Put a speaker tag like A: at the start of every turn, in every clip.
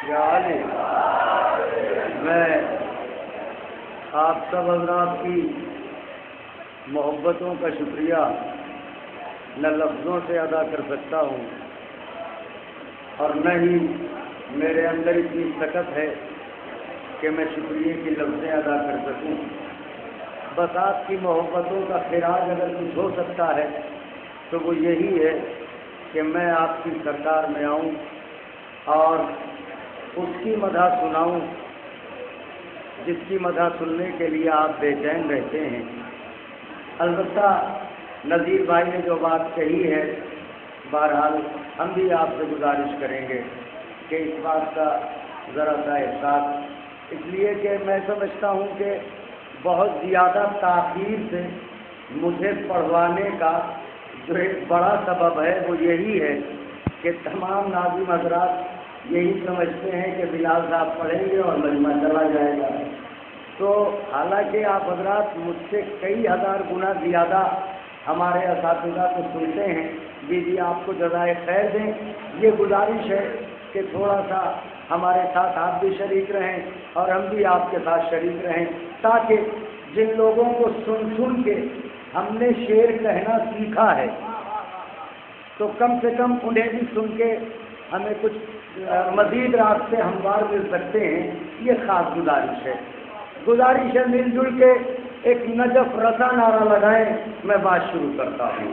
A: یا علی، میں آپ سب حضرات کی محبتوں کا شکریہ نہ لفظوں سے ادا کر سکتا ہوں اور نہ ہی میرے اندر اتنی طاقت ہے کہ میں شکریہ کی لفظیں ادا کر سکوں۔ بس آپ کی محبتوں کا خراج اگر کچھ ہو سکتا ہے تو وہ یہی ہے کہ میں آپ کی سرکار میں آؤں اور اس کی مدح سناؤں جس کی مدح سننے کے لیے آپ بے چین رہتے ہیں۔ البتہ نذیر بھائی نے جو بات کہی ہے، بہرحال ہم بھی آپ سے گزارش کریں گے کہ اس بات کا ذرا سا احساس، اس لیے کہ میں سمجھتا ہوں کہ بہت زیادہ تاخیر سے مجھے پڑھوانے کا جو ایک بڑا سبب ہے وہ یہی ہے کہ تمام ناظم حضرات یہی سمجھتے ہیں کہ بلال صاحب پڑھیں گے اور مجمع چلا جائے گا۔ تو حالانکہ آپ حضرات مجھ سے کئی ہزار گنا زیادہ ہمارے اساتذہ کو سنتے ہیں، جی آپ کو جزائے خیر دیں۔ یہ گزارش ہے کہ تھوڑا سا ہمارے ساتھ آپ بھی شریک رہیں اور ہم بھی آپ کے ساتھ شریک رہیں، تاکہ جن لوگوں کو سن کے ہم نے شعر کہنا سیکھا ہے تو کم سے کم انہیں بھی سن کے ہمیں کچھ مزید راستے ہموار مل سکتے ہیں۔ یہ خاص گزارش ہے مل جل کے ایک نجف رسا نعرہ لگائیں۔ میں بات شروع کرتا ہوں۔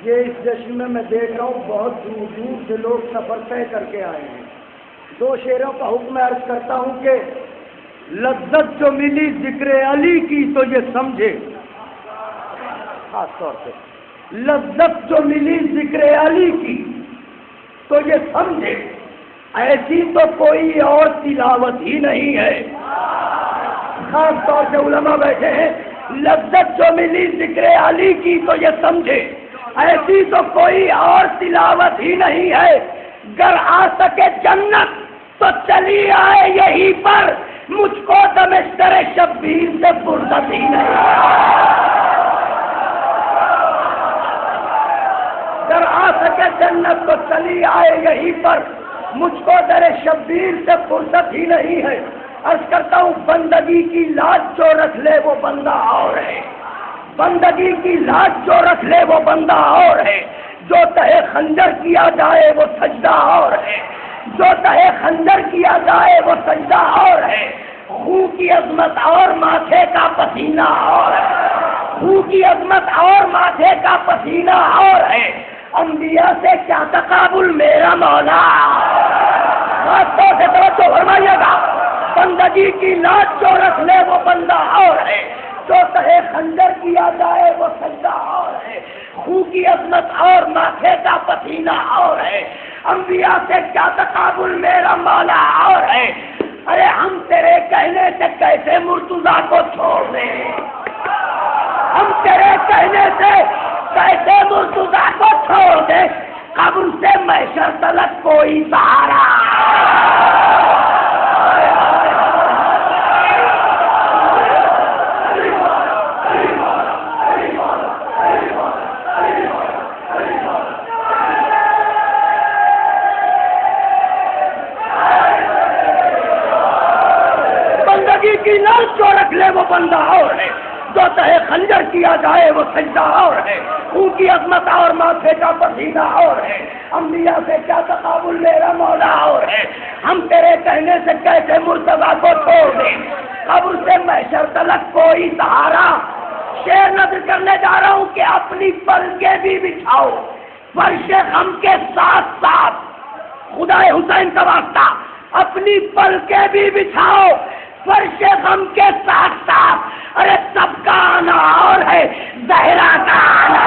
A: یہ اس جشن میں دیکھ رہا ہوں بہت دور دور سے لوگ سفر طے کر کے آئے ہیں۔ دو شعروں کا حکم عرض کرتا ہوں کہ لذت جو ملی ذکر علی کی تو یہ سمجھے، خاص طور پہ لذت جو ملی ذکر علی کی تو یہ سمجھے، ایسی تو کوئی اور تلاوت ہی نہیں ہے۔ خاص طور سے علماء بیٹھے ہیں، لذت جو ملی ذکر علی کی تو یہ سمجھے، ایسی تو کوئی اور تلاوت ہی نہیں ہے۔ گر آ سکے جنت تو چلی آئے یہی پر، مجھ کو دمشتر شبیر سے فرصت ہی نہیں۔ گر آ سکے جنت تو چلی آئے یہی پر، مجھ کو در شبیر سے فرصت ہی نہیں ہے۔ عرض کرتا ہوں بندگی کی لاج جو رکھ لے وہ بندہ اور ہے، بندگی کی لاج جو رکھ لے وہ بندہ اور ہے، جو تہے خنجر کیا جائے وہ سجدہ اور ہے، جو تہے خنجر کیا جائے وہ سجدہ اور ہے۔ خون کی عظمت اور ماتھے کا پسینہ اور ہے، خون کی عظمت اور ماتھے کا پسینہ اور ہے۔ انبیاء سے کیا تقابل میرا مولا، خاص طور سے توجہ فرمائیے گا۔ بندگی کی لاج جو رکھ لے وہ بندہ اور ہے، جو تہے خنجر کیا جائے وہ سجدہ اور ہے۔ خون کی عظمت اور ماتھے کا پسینہ اور ہے۔ انبیاء سے کیا تقابل میرا مولا اور ہے۔ ارے ہم تیرے کہنے سے کیسے مرتضیٰ کو چھوڑ دیں، ہم تیرے کہنے سے کیسے مرتضیٰ کو چھوڑ دیں، قبر سے محشر تلک کوئی سہارا۔ کی لاش جو رکھ لے وہ بندہ اور ہے، جو تہے خنجر کیا جائے وہ سجدہ اور ہے۔ خون کی عظمت اور ماتھے کا پسینہ اور ہے۔ انبیاء سے کیا تقابل میرا مولا اور ہے۔ ہم تیرے کہنے سے کیسے مرتضیٰ کو چھوڑ دیں، قبر سے محشر تلک کوئی سہارا۔ شعر نظر کرنے جا رہا ہوں کہ اپنی پلکیں بھی بچھاؤ فرش غم کے ساتھ ساتھ، خدا حسین کا واسطہ، اپنی پلکیں بھی بچھاؤ فرش غم کے ساتھ ساتھ۔ ارے سب کا آنا اور ہے، زہرا کا آنا۔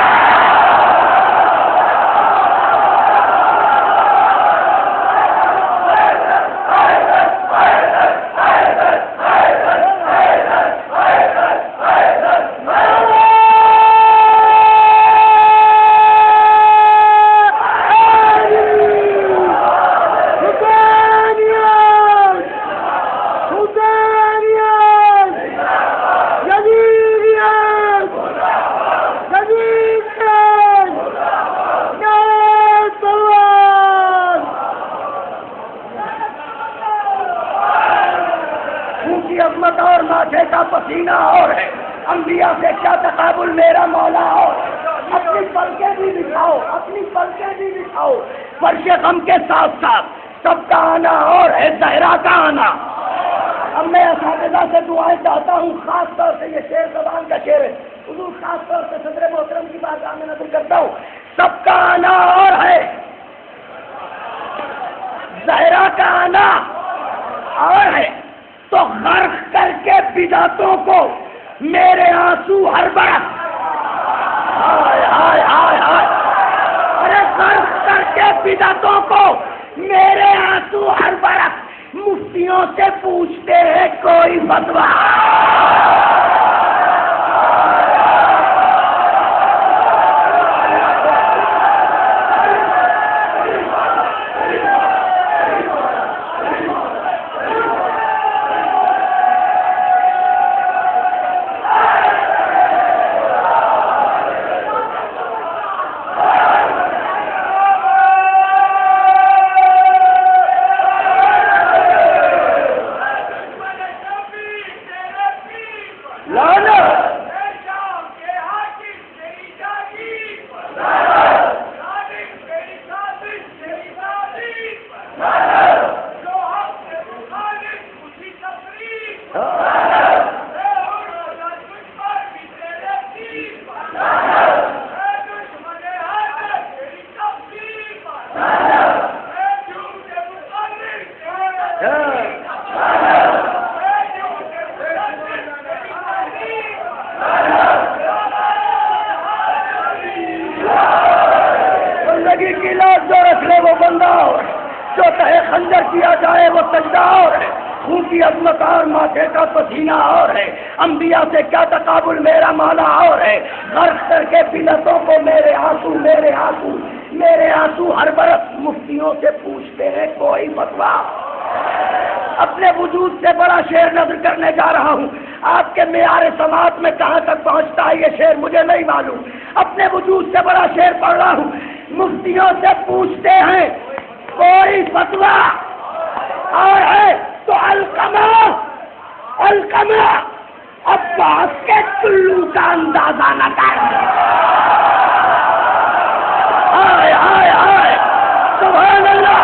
B: خون کی عظمت اور ماتھے کا پسینہ اور ہے، انبیاء سے کیا تقابل میرا مولا اور ہے۔ اپنی پلکیں بھی دکھاؤ، اپنی پلکیں بھی دکھاؤ، فرش غم کے ساتھ ساتھ سب کا آنا اور ہے، زہرا کا آنا۔ اب میں اساتذہ سے دعائیں چاہتا ہوں، خاص طور سے یہ شعر زبان کا شعر ہے، حضور خاص طور سے صدر محترم کی بارگاہ میں نظر کرتا ہوں، سب کا آنا اور ہے، زہرا کا آنا اور ہے، تو غرق کر کے بدعتوں کو میرے آنسو ہر برس، ہائے ہائے ہائے ہائے، ارے غرق کر کے بدعتوں کو میرے آنسو ہر برس، مفتیوں سے پوچھتے ہیں کوئی فتویٰ۔ انبیاء سے کیا تقابل میرا مولا اور ہے، غرق کر کے بدعتوں کو میرے آنسو میرے آنسو میرے آنسو ہر برس، مفتیوں سے پوچھتے ہیں کوئی فتویٰ۔ اپنے وجود سے بڑا شعر نظر کرنے جا رہا ہوں، آپ کے معیار سماعت میں کہاں تک پہنچتا ہے یہ شعر مجھے نہیں معلوم، اپنے وجود سے بڑا شعر پڑھ رہا ہوں، مفتیوں سے پوچھتے ہیں کوئی فتویٰ اور ہے، تو القمہ عباس کے چلو کا اندازہ نہ کر، ہائے ہائے ہائے سبحان اللہ،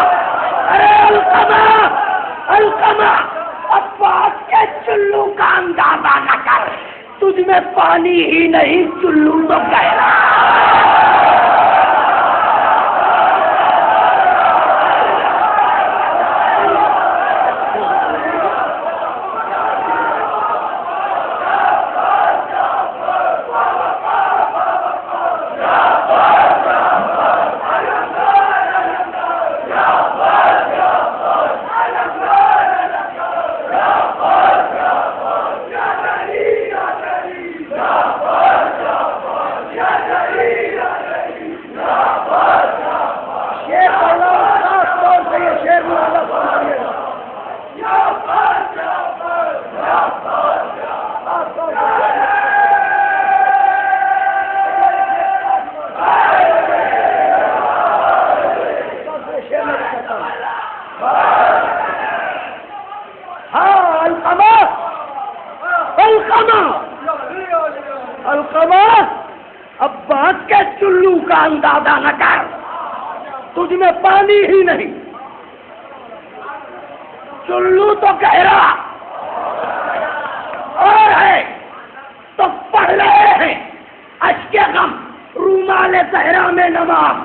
B: ارے القمہ عباس کے چلو کا اندازہ نہ کر، تجھ میں پانی ہی نہیں چلو تو گہرا۔ عباس کے چلو کا اندازہ نہ کر، تجھ میں پانی ہی نہیں، چلو تو گہرا اور ہے، تو پڑھ رہے ہیں اشک غم رومال صحرا میں نماز۔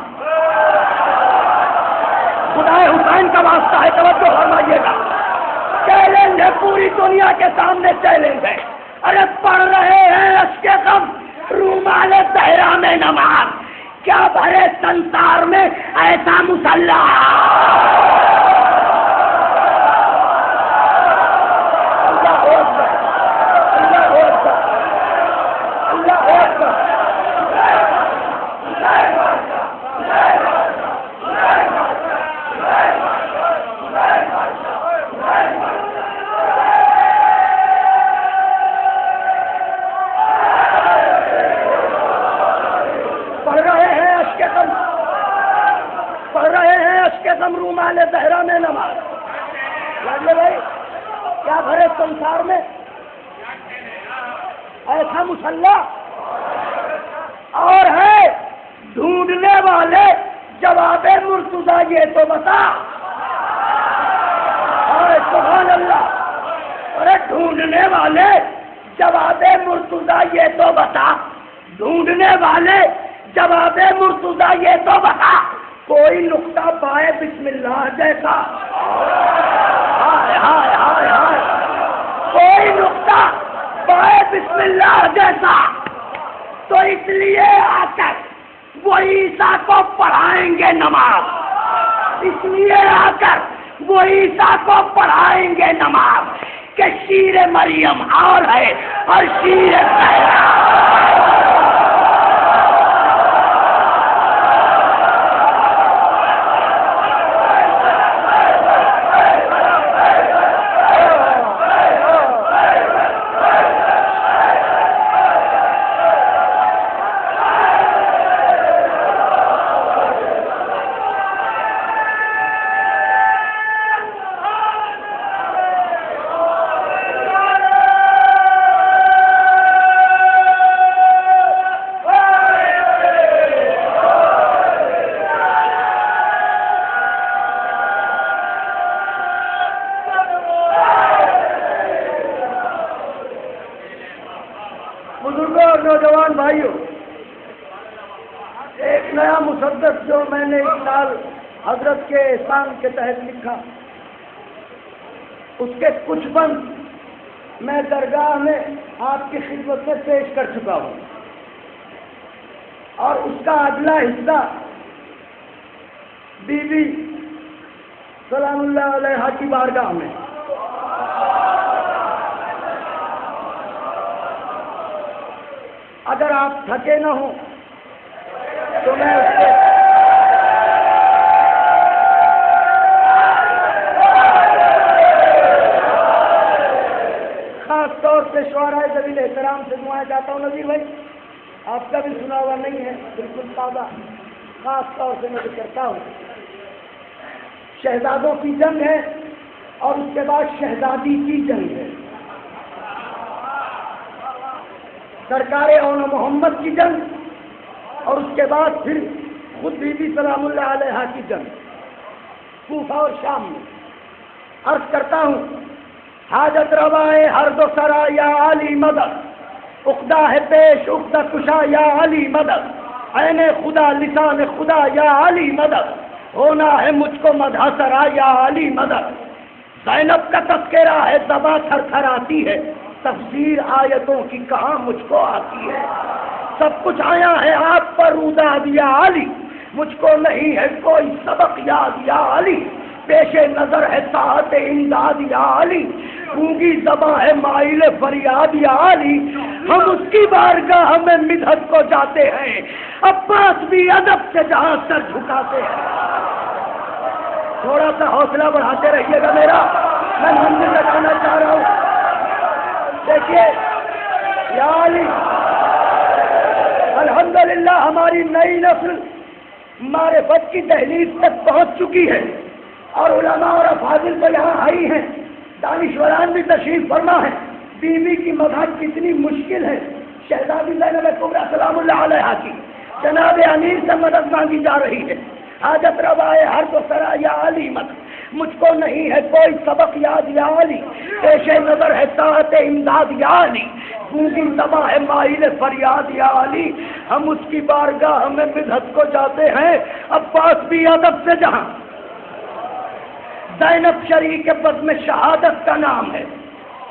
B: خدائے حسین کا واسطہ ہے، توجہ فرمائیے گا، چیلنج ہے پوری دنیا کے سامنے، چیلنج ہے، ارے پڑھ رہے ہیں اشک غم رومال صحرا میں نماز، کیا بھرے سنسار میں ایسا مسلح۔ رومال زہرا ایسا مسلح اور ہے ڈھونڈنے والے جواب مرتضیٰ یہ تو بتا. سبحان اللہ. ارے ڈھونڈنے والے جواب مرتضیٰ یہ تو بتا. ڈھونڈنے والے جواب مرتضیٰ یہ تو بتا. کوئی نقطہ پائے بسم اللہ جیسا. ہائے ہائے ہائے ہائے. کوئی نقطہ پائے بسم اللہ جیسا. تو اس لیے آ کر وہ عیسیٰ کو پڑھائیں گے نماز. اس لیے آ کر وہ عیسیٰ کو پڑھائیں گے نماز کہ شیر مریم اور ہے اور شیر زہرا. نوجوان بھائیوں، ایک نیا مسدس جو میں نے اس سال حضرت کے احسان کے تحت لکھا، اس کے کچھ بند میں درگاہ میں آپ کی خدمت میں پیش کر چکا ہوں، اور اس کا اگلا حصہ بی بی سلام اللہ علیہ کی بارگاہ میں. اگر آپ تھکے نہ ہوں تو میں اس سے خاص طور سے شعراء ذویل احترام سے دعائیں چاہتا ہوں. نذیر بھائی، آپ کا بھی سنا ہوا نہیں ہے، بالکل تازہ. خاص طور سے میں کرتا ہوں، شہزادوں کی جنگ ہے اور اس کے بعد شہزادی کی جنگ ہے. سرکار اون محمد کی جنگ اور اس کے بعد پھر خود بی بی سلام اللہ علیہ کی جنگ کوفہ اور شام میں. عرض کرتا ہوں، حاجت روائے ہر دو سرا یا علی مدد، عقدہ ہے پیش عقدہ کشا یا علی مدد، عین خدا لسان خدا یا علی مدد، ہونا ہے مجھ کو مدح سرا یا علی مدد. زینب کا تذکرہ ہے زباں تھر تھر آتی ہے، تفسیر آیتوں کی کہاں مجھ کو آتی ہے. سب کچھ آیا ہے آپ پر اوداد یا علی، مجھ کو نہیں ہے کوئی سبق یاد یا علی. پیش نظر ہے ساعت امداد یا علی، گونگی زباں ہے مائل فریاد یا علی. ہم اس کی بارگاہ میں مدحت کو جاتے ہیں، عباس بھی ادب سے جہاں سر جھکاتے ہیں. تھوڑا سا حوصلہ بڑھاتے رہیے گا میرا، میں منزل لگانا چاہ رہا ہوں. دیکھیے یا علی، الحمدللہ ہماری نئی نسل معرفت کی دہلیز تک پہنچ چکی ہے، اور علماء اور افاضل تو یہاں آئی ہیں، دانشوران بھی تشریف فرما ہے. بیوی کی مدح کتنی مشکل ہے. شہزادی زینب کبریٰ سلام اللہ علیہ کی جناب امیر سے مدد مانگی جا رہی ہے. حاجت روائے ہر دو سرا یا علی مدد، مجھ کو نہیں ہے کوئی سبق یاد یا علی. پیش نظر ہے طاعت امداد یا علی، گونگی زباں ہے مائل فریاد یا علی. ہم اس کی بارگاہ میں مدحت کو جاتے ہیں، عباس بھی ادب سے جہاں. زینب شریک پد میں شہادت کا نام ہے.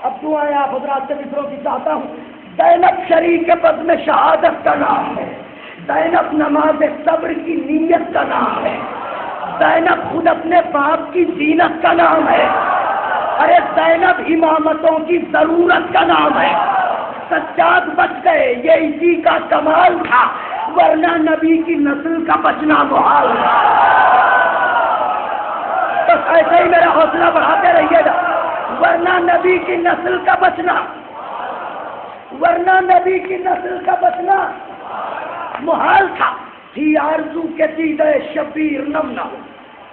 B: اب دعائیں آپ حضرات سے مصروں کی چاہتا ہوں. زینب شریک پد میں شہادت کا نام ہے. زینب نماز صبر کی نیت کا نام ہے. زینب خود اپنے باپ کی زینت کا نام ہے. ارے زینب امامتوں کی ضرورت کا نام ہے. سجاد بچ گئے یہ اسی کا کمال تھا، ورنہ نبی کی نسل کا بچنا محال تھا. بس ایسے ہی میرا حوصلہ بڑھاتے رہیے گا، ورنہ نبی کی نسل کا بچنا محال تھا. تھی آرزو کے دیدے شبیر نم نہ ہو،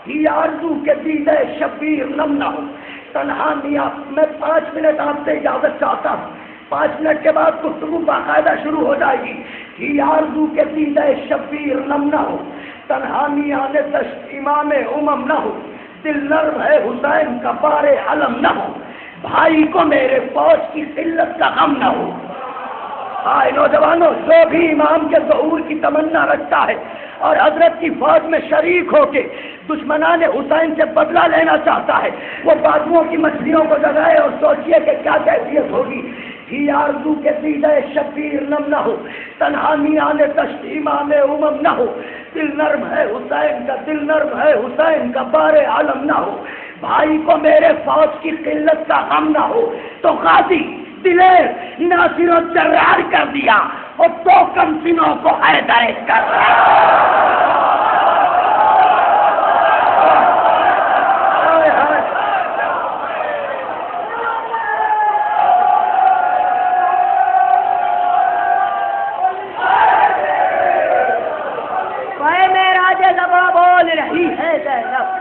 B: تھی آرزو کے دیدے شبیر نم نہ ہو. تنہا میاں میں 5 منٹ آپ سے اجازت چاہتا ہوں. 5 منٹ کے بعد گفتگو باقاعدہ شروع ہو جائے گی. ہی آرزو کے دیدہ شبیر نم نہ ہو، تنہا میاں دشت امام امم نہ ہو، دل نرم ہے حسین کا بار علم نہ ہو، بھائی کو میرے فوج کی قلت کا غم نہ ہو. آئے نوجوانوں، جو بھی امام کے ظہور کی تمنا رکھتا ہے اور حضرت کی فوج میں شریک ہو کے دشمنان حسین سے بدلہ لینا چاہتا ہے، وہ بازوؤں کی مچھلیوں کو جگائے اور سوچئے کہ کیا کیفیت ہوگی. ہی آرزو کے دیدہ شبیر نم نہ ہو، تنہا میان دشت امام امم نہ ہو، دل نرم ہے حسین کا، دل نرم ہے حسین کا بار عالم نہ ہو، بھائی کو میرے فوج کی قلت کا غم نہ ہو. تو غازی دلیر ناصر و جرار کر دیا اور 2 کمسنوں کو حیدر کر دیا. بول رہی ہے زینب،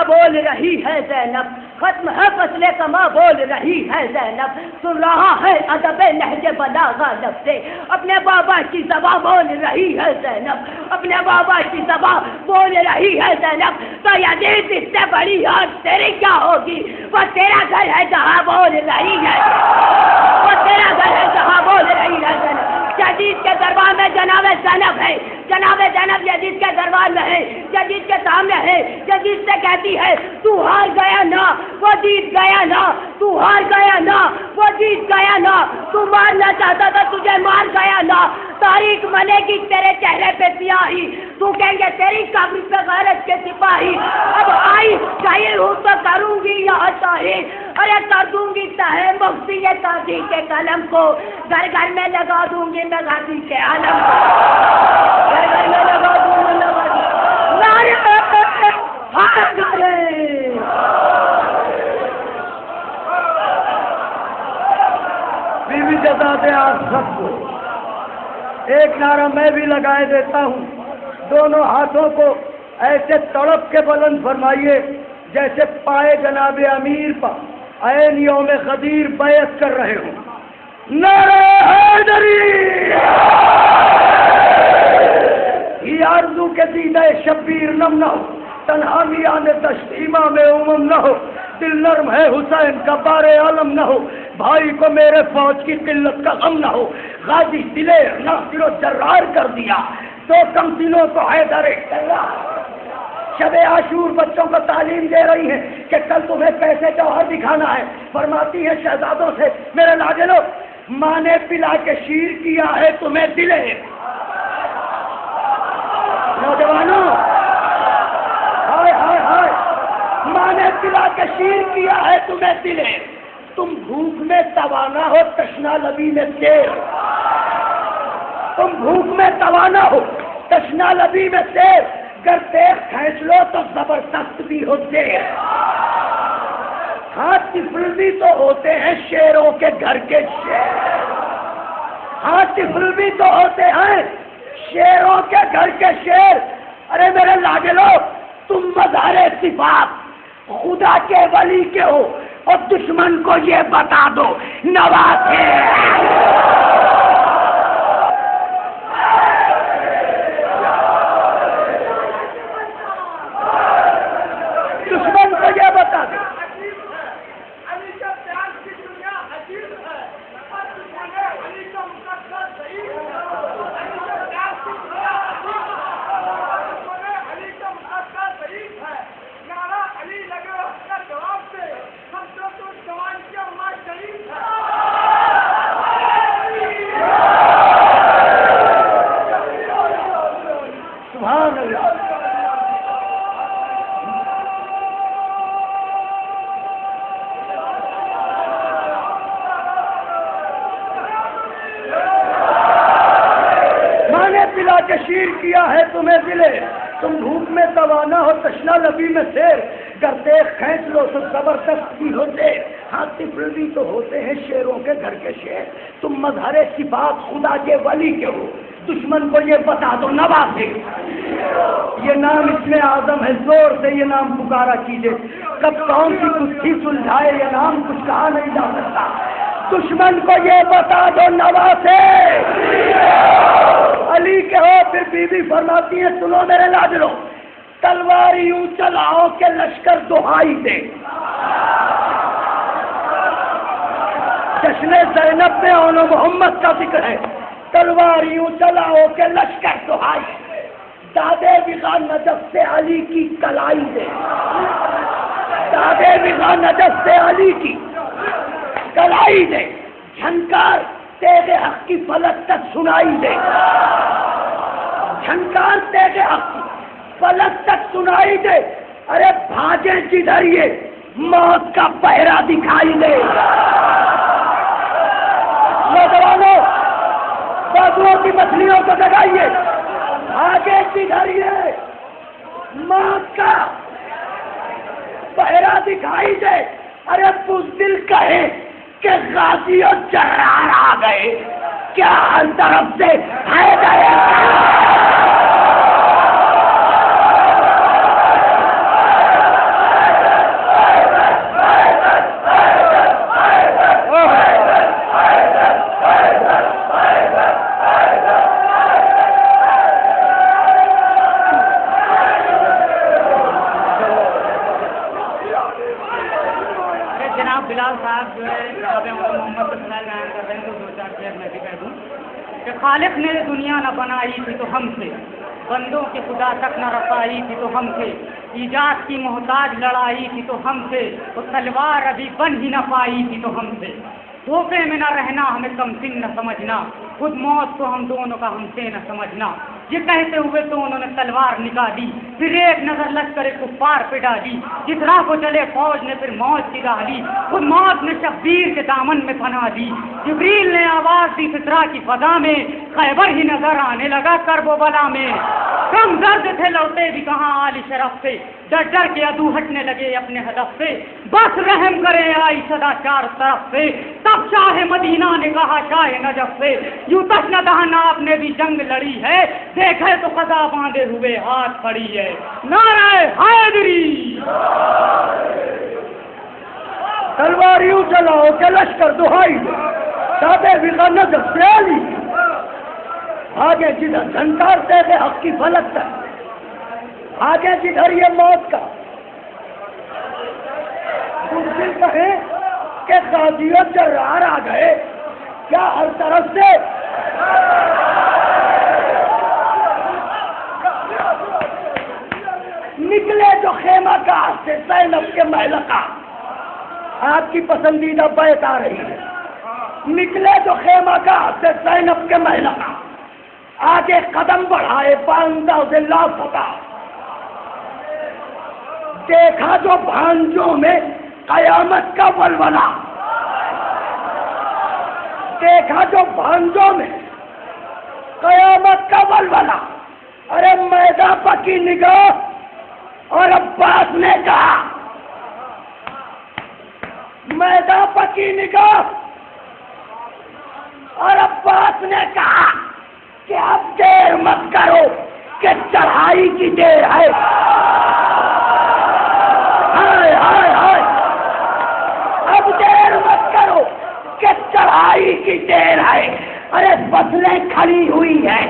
B: بول رہی ہے زینب، ختم ہے فصل کما بول رہی ہے زینب، سن رہا ہے ادب لہجے بلاغہ لب سے، اپنے بابا کی زبان بول رہی ہے زینب، اپنے بابا کی زبان بول رہی ہے زینب. تو یزید اس سے بڑی یاد تیری کیا ہوگی؟ وہ تیرا گھر ہے جہاں بول رہی ہے، وہ تیرا گھر ہے جہاں بول رہی ہے زینب. یزید کے دربار میں جناب زینب ہے، جناب زینب یزید کے دربار میں ہے، یزید کے سامنے ہے، یزید سے کہتی ہے تو ہار گیا نا وہ جیت گیا نا، تو ہار گیا نا وہ جیت گیا نا، تو مارنا چاہتا تھا تجھے مار گیا نا، تاریخ ملے گی تیرے چہرے پہ سیاہی، تو کہیں گے تیری قبر پہ غیرت کے سپاہی. اب آئی شاعر ہوں تو کروں گی یہاں شاہد، ارے کر دوں گی تہے مفتی تاجی کے قلم کو، گھر گھر میں لگا دوں گی میں غازی کے علم کو، گھر گھر میں لگا دوں گی میں غازی.
A: بیوی جزا دے آپ سب کو. ایک نعرہ میں بھی لگائے دیتا ہوں. دونوں ہاتھوں کو ایسے تڑپ کے بلند فرمائیے جیسے پائے جناب امیر پر عین یوم غدیر بیعت کر رہے ہوں. نعرہ حیدری. یہ آرزو کے دیدہ شبیر نم نہ ہو، تنہا میاں دشت امام امم نہ ہو، دل نرم ہے حسین کا بار عالم نہ ہو، بھائی کو میرے فوج کی قلت کا غم نہ ہو. غازی دلیر ناصر و جرار کر دیا، 2 کمسنوں کو حیدر کر رہا. شب عاشور بچوں کو تعلیم دے رہی ہے کہ کل تمہیں پیسے جوہر دکھانا ہے. فرماتی ہے شہزادوں سے میرے لاڈلو، ماں نے پلا کے شیر کیا ہے تمہیں دلیر. نوجوانوں، ہائے ہائے ہائے، ماں نے پلا کے شیر کیا ہے تمہیں دلیر. تم بھوک میں توانا ہو، تشنا لبی میں تیر. تم بھوک میں توانا ہو، تشنا لبی میں تیر. گر تیز کھینچ لو تو زبردست بھی ہو دیر. ہاں طفل بھی تو ہوتے ہیں شیروں کے گھر کے شیر. ہاں طفل بھی تو ہوتے ہیں شیروں کے گھر کے شیر. ارے میرے لاڈلو، تم مظہر صفات خدا کے ولی کے ہو اور دشمن کو یہ بتا دو
B: نواسے دشمن کو یہ بتا دے سبحان اللہ پلا کے شیر کیا ہے تمہیں دلے تم بھوک میں توانا ہو تشنا لبی میں سیر گردے کھینچ لو تو زبردست بھی ہوتے ہاں طفل بھی تو ہوتے ہیں شیروں کے گھر کے شیر تم مظہر صفات خدا کے ولی کے ہو دشمن کو یہ بتا دو نواسے یہ نام اس میں اعظم ہے زور سے یہ نام پکارا کیجیے کب کون سی کچھ سلجھائے یہ نام کچھ کہا نہیں جا سکتا دشمن کو یہ بتا دو نواسے علی کے ہو پھر بیوی فرماتی ہے سنو میرے لاڈلو تلوار یوں چلاؤ کہ لشکر دہائی دے جشن زینب میں اون محمد کا ذکر ہے تلوار یوں چلاؤ کہ لشکر دہائی دادے بغا نجف سے علی کی کلائی دے دادے بغا نجف سے علی کی کلائی دے جھنکار تیرے حق کی فلک تک سنائی دے جھنکار تیرے حق کی فلک تک سنائی دے ارے بھاگے جدھر یہ موت کا پہرا دکھائی دے نوجوانوں بازوؤں کی مچھلیوں کو جگائیے بھاگے جدھر یہ موت کا پہرا دکھائی دے ارے بزدل کہے کہ غازی اور جرار آ گئے کیا ہر طرف سے ہے گئے
C: خالق نے دنیا نہ بنائی تھی تو ہم تھے بندوں کے خدا تک نہ رسائی تھی تو ہم تھے ایجاد کی محتاج لڑائی تھی تو ہم تھے وہ تلوار ابھی بن ہی نہ پائی تھی تو ہم تھے دھوکے میں نہ رہنا ہمیں کم سن نہ سمجھنا خود موت کو ہم دونوں کا ہم سے نہ سمجھنا یہ کہتے ہوئے تو انہوں نے تلوار نکالی پھر ایک نظر لشکر کفار پہ ڈالی جس راہ کو چلے فوج نے پھر موت کی راہ لی خود موت نے شبیر کے دامن میں پناہ دی جبریل نے آواز دی فطرہ کی فضا میں خیبر ہی نظر آنے لگا کرب و بلا میں کم درد تھے لوٹے بھی کہاں عالی شرف سے ڈر ڈر کے عدو ہٹنے لگے اپنے ہدف سے بس رحم کرے آئی صدا چار طرف سے تب شاہ مدینہ نے کہا شاہ نجف سے یوں تشنہ دہنا آپ نے بھی جنگ لڑی ہے دیکھے تو قضا باندھے ہوئے ہاتھ پڑی ہے نعرہ حیدری
B: تلوار یوں چلاؤ کہ لشکر دہائی دے شادے بغا نجف سے علی آگے جدھر جھنکار تیرے حق کی فلک تک آگے جدھر یہ موت کا دل کہے کہ غازی و جرار آ گئے کیا ہر طرف سے نکلے جو خیمہ کا سے زینب کے محل کا آپ کی پسندیدہ بیت آ رہی ہے نکلے جو خیمہ کا سے زینب کے محل کا آگے قدم بڑھائے بانداز لافتہ دیکھا جو بھانجوں میں قیامت کا ولولہ دیکھا جو بھانجوں میں قیامت کا ولولہ ارے میداں پکی نگاہ اور عباس نے کہا میداں پکی نگاہ اور عباس نے کہا کہ اب دیر مت کرو کہ چڑھائی کی دیر ہے ہائے ہائے ہائے اب دیر مت کرو کہ کٹائی کی دیر ہے، ارے فصلیں کھڑی ہوئی ہیں،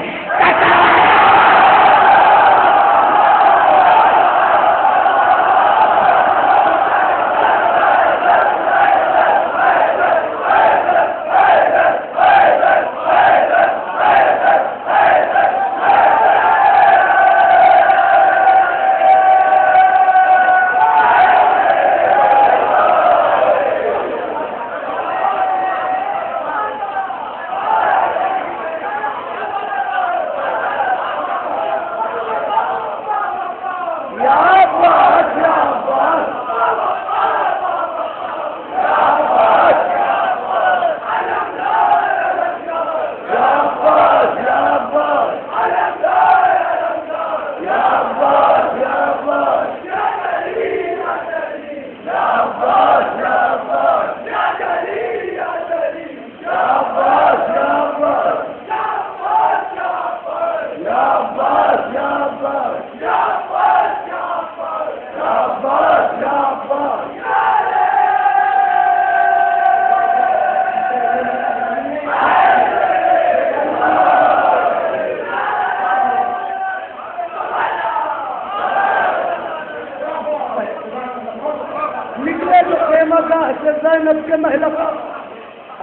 D: کے محلہ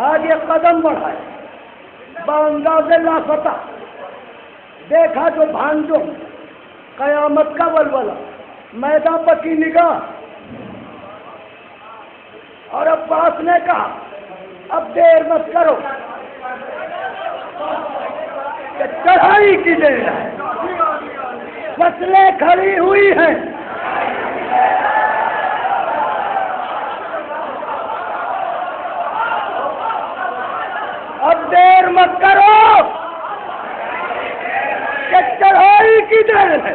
D: آگے قدم بڑھائے بانداز لافتہ، دیکھا جو بھانجو قیامت کا ولولہ، میدان پر کی نگاہ، اور عباس نے کہا اب دیر مت کرو کہ چڑھائی کی دیر ہے، فصلیں کھڑی ہوئی ہیں، اب دیر مت کرو کہ چڑھائی کی دیر ہے،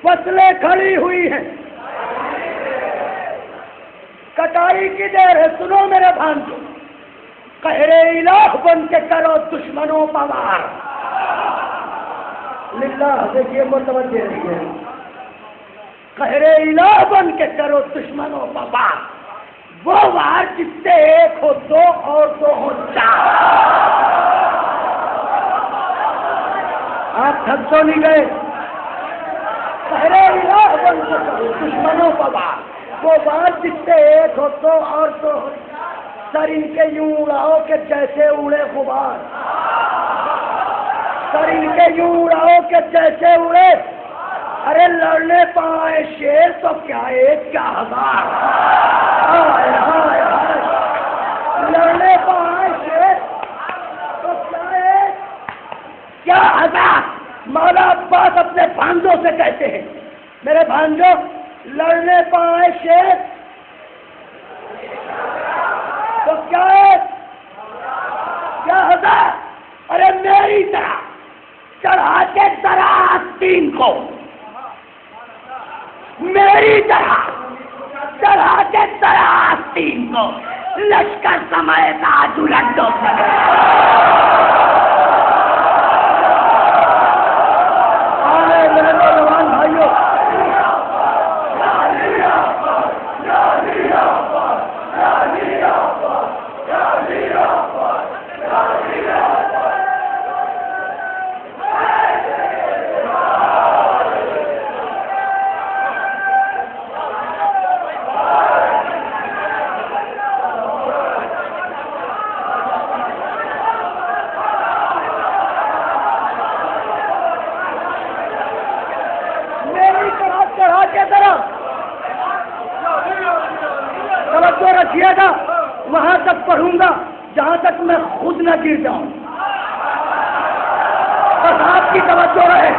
D: فصلیں کھڑی ہوئی ہیں، کٹائی کی دیر ہے۔ سنو میرے بھانجو، قہر الہ بن کے کرو دشمنوں پر وار۔ للہ دیکھیے متوجہ رہیے، قہر الہ بن کے کرو دشمنوں پر وار، وہ وار جس سے ایک ہو دو اور دو ہو چار۔ آپ تھک تو نہیں گئے؟ قہر الہ بن کے کرو دشمنوں پر وار، وہ بات جس سے ایک ہو دو اور دو ہو، سر ان کے یوں اڑاؤ کہ جیسے اڑے غبار، سر ان کے یوں اڑاؤ کہ جیسے اڑے، ارے لڑنے پائے شیر تو کیا ایک کیا ہزار، ہائے ہائے ہائے، لڑنے پائے شیر تو کیا ایک کیا ہزار۔ مولا عباس اپنے بھانجوں سے کہتے ہیں، میرے بھانجوں لڑنے پائے شیر تو کیا ہے کیا ہزار، ارے میری طرح چڑھا کے ذرا آستین کو، میری طرح چڑھا کے ذرا آستین کو، لشکر سمیت آج الٹ دو سکے۔ میرے نوجوان بھائیوں، توجہ رکھیے گا، وہاں تک پڑھوں گا جہاں تک میں خود نہ گر جاؤں، بس آپ کی توجہ رہے۔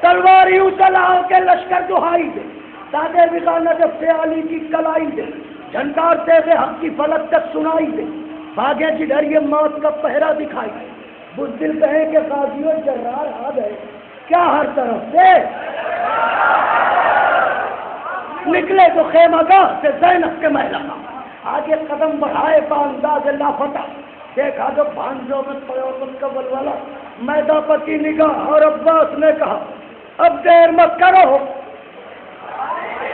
D: تلوار یوں چلاؤ کہ لشکر دہائی دے، دادے وکانت فیالی کی کلائی دے، جھنکارتے ہوئے حق کی فلک تک سنائی دے، بھاگے جدھر یہ موت کا پہرا دکھائی دے، بزدل کہے کہ غازی و جرار آ گئے، کیا ہر طرف سے نکلے تو خیمہ گاہ سے زینب کے محلہ، آگے قدم بڑھائے بانداز لافتہ، دیکھا جو بھانجوں میں قیامت کا ولولہ، میدان پر کی نگاہ، اور عباس نے کہا اب دیر مت کرو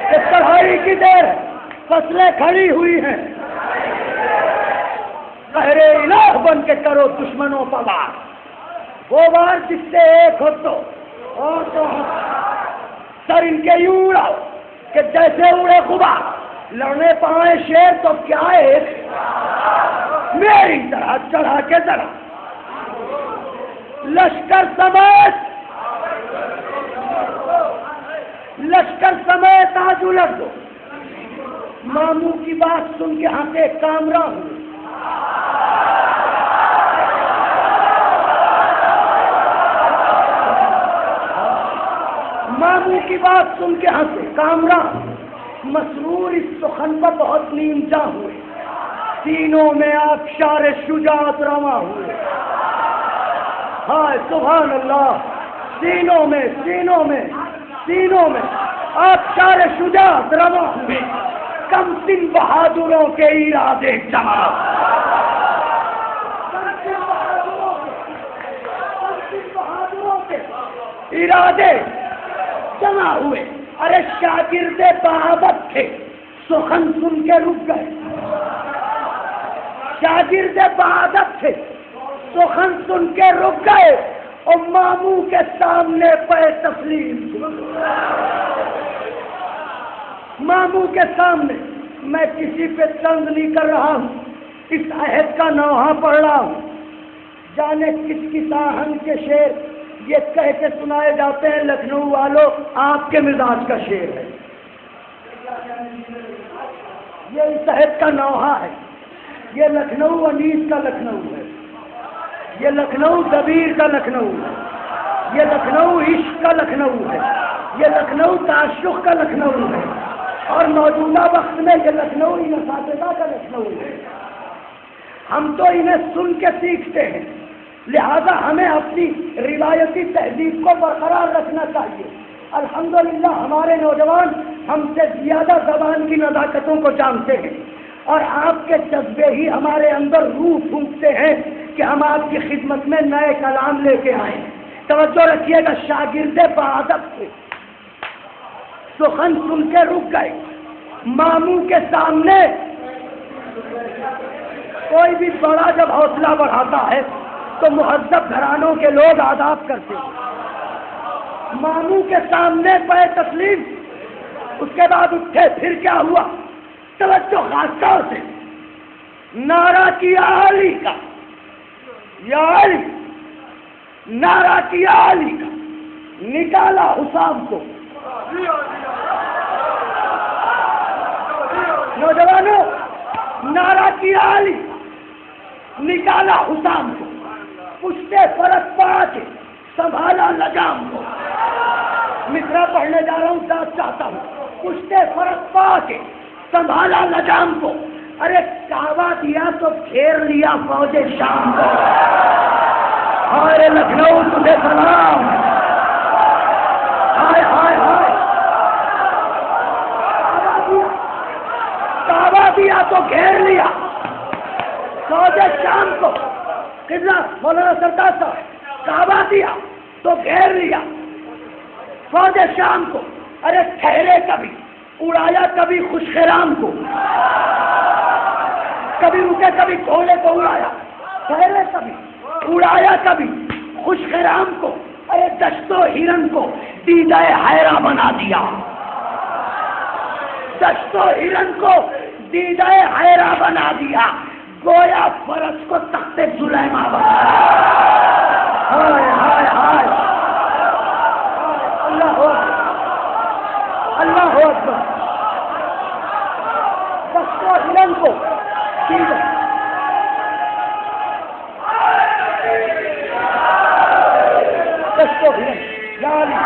D: کہ چڑھائی کی دیر ہے، فصلیں کھڑی ہوئی ہیں، کرو دشمنوں پر وار، وہ وار جس سے ایک ہو تو اور تو سر ان کے یوں اڑاؤ کہ جیسے اڑے غبار، لڑنے پائے شیر تو کیا ایک میری طرح چڑھا کے ذرا لشکر سمیت آج الٹ دو، ماموں کی بات سن کے ہنسے کامراں ہوئے، ماموں کی بات سن کے ہنسے کامراں، مسرور اس سخن پر بہت نیم جاں ہوئے، سینوں میں آبشار شجاعت رواں ہوئے، ہائے سبحان اللہ، سینوں میں آبشار شجاعت رواں ہوئے، کم سن بہادروں کے ارادے جمع، ارادے جمع ہوئے۔ ارے شاگرد بہادر تھے سخن سن کے رک گئے، شاگرد بہادر تھے سخن سن کے رک گئے، اور ماموں کے سامنے پہ تسلیم، ماموں کے سامنے میں کسی پہ طنز نہیں کر رہا ہوں، اس عہد کا نوحہ پڑھ رہا ہوں، جانے کس آہنگ کے شعر یہ کہہ کے سنائے جاتے ہیں، لکھنؤ والوں آپ کے مزاج کا شعر ہے، یہ اس عہد کا نوحہ ہے، یہ لکھنؤ انیس کا لکھنؤ ہے، یہ لکھنؤ دبیر کا لکھنؤ ہے، یہ لکھنؤ عشق کا لکھنؤ ہے، یہ لکھنؤ تعشق کا لکھنؤ ہے، اور موجودہ وقت میں یہ لکھنؤ ان اساتذہ کا لکھنؤ ہے۔ ہم تو انہیں سن کے سیکھتے ہیں، لہذا ہمیں اپنی روایتی تہذیب کو برقرار رکھنا چاہیے۔ الحمدللہ ہمارے نوجوان ہم سے زیادہ زبان کی نزاکتوں کو جانتے ہیں، اور آپ کے جذبے ہی ہمارے اندر روح پھونکتے ہیں کہ ہم آپ کی خدمت میں نئے کلام لے کے آئیں۔ توجہ رکھیے گا، شاگرد بہادر تھے سخن سن کے رک گئے، ماموں کے سامنے کوئی بھی بڑا جب حوصلہ بڑھاتا ہے تو مہذب گھرانوں کے لوگ آداب کرتے ہیں، ماموں کے سامنے پہ تسلیم، اس کے بعد اٹھے، پھر کیا ہوا؟ توجہ خاص طور سے نعرہ کیا علی کا، یا علی، نعرہ کیا علی کا، نکالا حسام کو، نوجوانوں نعرہ کیا علی، نکالا حسام کو، پشتے فرق پا کے سنبھالا لجام کو، مصرع پڑھنے جا رہا ہوں، ساتھ چاہتا ہوں، پشتے فرق پا کے سنبھالا لجام کو، ارے کعبہ دیا تو گھیر لیا فوج شام کو، ہائے لکھنؤ تجھے سلام، ہائے ہائے ہائے، کعبہ دیا تو گھیر لیا فوج شام کو، قبلہ مولانا سردار صاحب، کعبہ دیا تو گھیر لیا فوج شام کو، ارے ٹھہرے کبھی، اڑایا کبھی خوش خرام کو، کبھی رکے کبھی گھوڑے کو اڑایا، ٹھہرے کبھی، اڑایا کبھی خوش خرام کو، ارے دشت و ہرن کو دیدہ حیرہ بنا دیا، دشت و ہرن کو دیدہ حیرہ بنا دیا، گویا فرس کو تخت سلیماں بنا دیا، ہائے ہائے ہائے، اللہ اکبر، اللہ اکبر، دشت و ہرن کو دیدہ، دشت و ہرن، یا علی،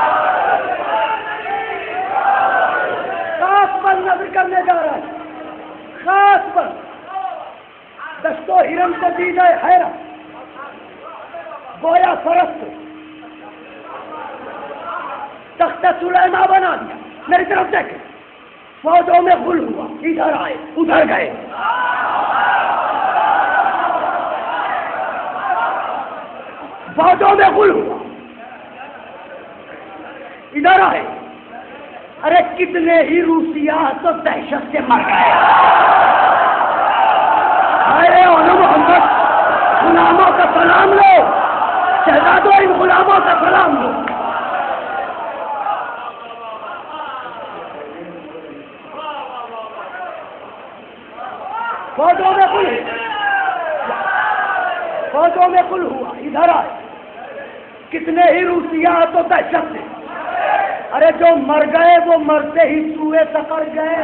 D: خاص پر نظر کرنے جا رہا ہے، خاص پر دشت و ہرن کو دیدہ حیرہ، گویا فرس کو تخت سلیماں بنا دیا، میری طرف دیکھیں، فوجوں میں غل ہوا، ادھر آئے ادھر گئے، فوجوں میں غل ہوا، ادھر آئے، ارے کتنے ہی روسیہ تو دہشت سے مر گئے، ارے محمد غلاموں کا فوجوں سے سلام دو. فوجوں میں کل ہوا ادھر آئے. کتنے ہی روسیا تو دہشت سے. ارے جو مر گئے وہ مرتے ہی چوہے سکڑ گئے.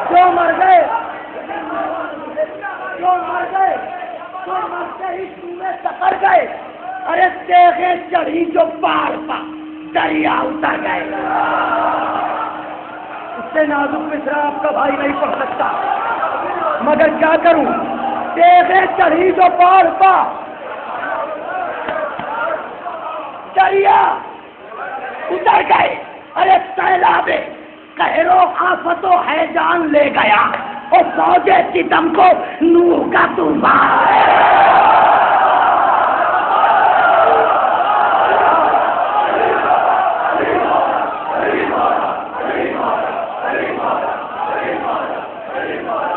D: جو مر گئے تو مرتے ہی چوہے سکڑ گئے. ارے تیغیں چڑھی جو پہاڑ پا دریا اتر گئے. اس سے نازک مصرع آپ کا بھائی نہیں پڑھ سکتا مگر کیا کروں. تیغیں چڑھی جو پہاڑ پا دریا اتر گئے. ارے سیلاب قہر و آفت و ہیجان لے گیا اور فوج ستم کو نوح کا طوفان.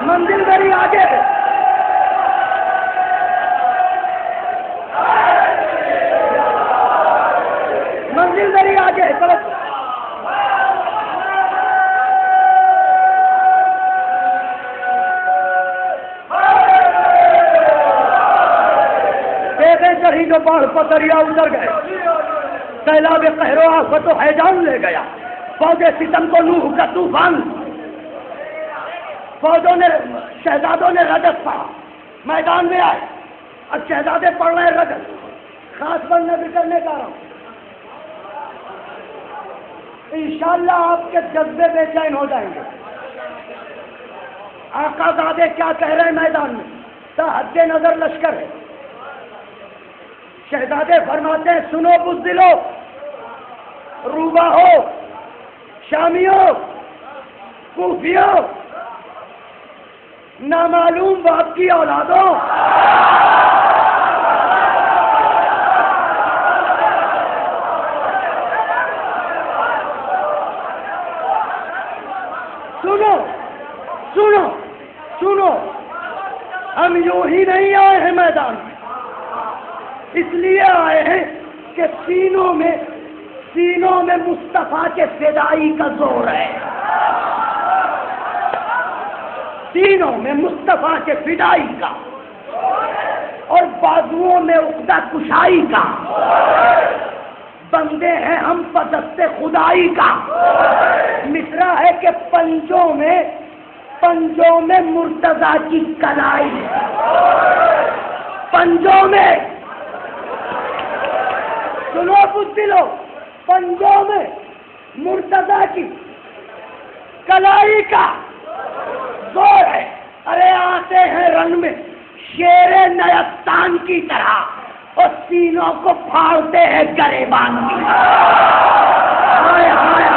D: منزل میری آگے منزل میری آگے چلو. چڑھی جو باڑھ پتریا اتر گئے. سیلاب قہر و آفت و ہیجان لے گیا. فوج ستم کو نوح کا طوفان. فوجوں نے شہزادوں نے رجت پڑھا میدان میں آئے. اب شہزادے پڑھ رہے رجت. خاص پر نظر کرنے کا رہا ہوں. انشاءاللہ آپ کے جذبے بے چین ہو جائیں گے. آقا زادے کیا کہہ رہے ہیں میدان میں. حد نظر لشکر ہے. شہزادے فرماتے ہیں سنو بزدلو روبا ہو شامیوں کوفیوں نامعلوم باپ کی اولادوں. سنو سنو سنو ہم یوں ہی نہیں آئے ہیں میدان میں. اس لیے آئے ہیں کہ سینوں میں مصطفیٰ کے فدائی کا زور ہے. سینوں میں مصطفیٰ کے فدائی کا اور بازوؤں میں عقدہ کشائی کا. بندے ہیں ہم پدست خدائی کا. مصرع ہے کہ پنجوں میں مرتضیٰ کی کلائی. پنجوں میں سنو بزدلو پنجوں میں مرتضیٰ کی کلائی کا زور ہے. ارے آتے ہیں رن میں شیر نیستان کی طرح اور سینوں کو پھاڑتے ہیں گریبان کی. ہائے ہائے ہائے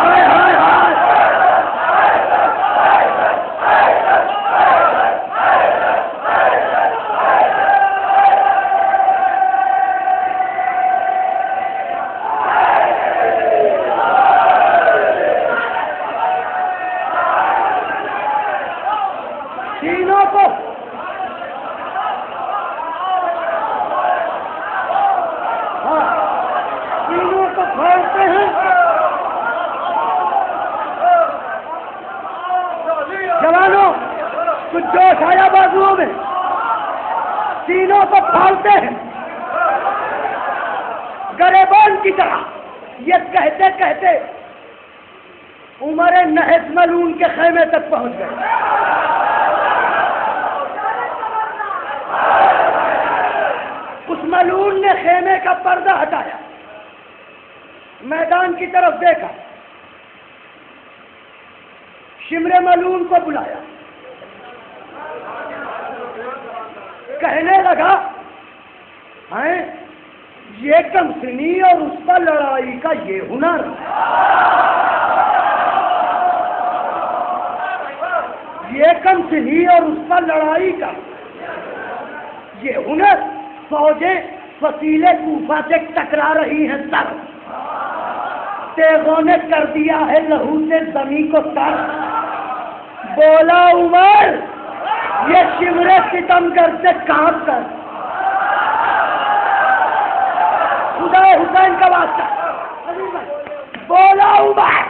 D: ہائے ہائے. کچھ جوش آیا بازوؤں میں. سینوں کو پھاڑتے ہیں گریبان کی طرح. یہ کہتے کہتے عمر نحس ملعون کے خیمے تک پہنچ گئے. اس ملعون نے خیمے کا پردہ ہٹایا میدان کی طرف دیکھا. شمر ملعون کو بلایا. کہنے لگا ہیں یہ کم سنی اور اس پر لڑائی کا یہ ہنر. یہ کم سنی اور اس پر لڑائی کا یہ ہنر. فوجیں فصیلے کوفہ سے ٹکرا رہی ہیں سر. تیغوں نے کر دیا ہے لہو سے زمین کو تر. بولا عمر یہ شمر ستم گر سے کانپ کر خدا حسین کا واسطہ بولا عمر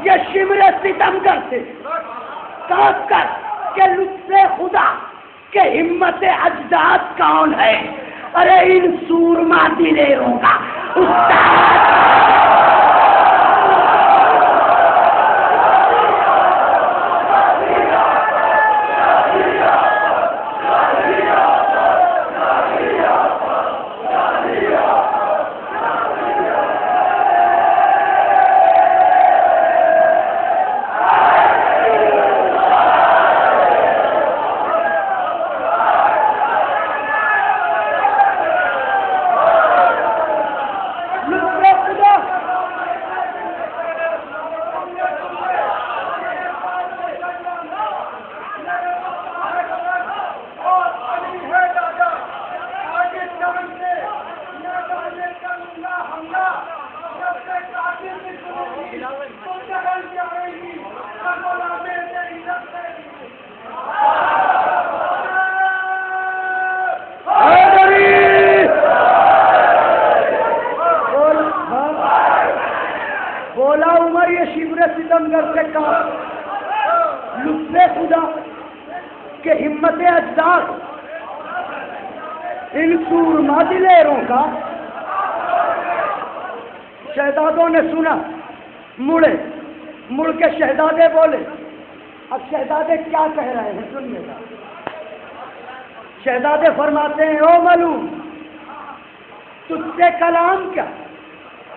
D: یہ شمر ستمگر سے کاٹ کر کہ لطف خدا کہ ہمت اجداد کون ہے؟ ارے ان سورما دلیروں کا بولا عمر یہ شمر ستمگر سے کہا لطف خدا کہ ہمت اجداد ان سورما دلیروں کا شہزادوں نے سنا مڑے مڑ کے شہزادے بولے اب شہزادے کیا کہہ رہے ہیں سنیے گا شہزادے فرماتے ہیں او معلوم تجھ سے کلام کیا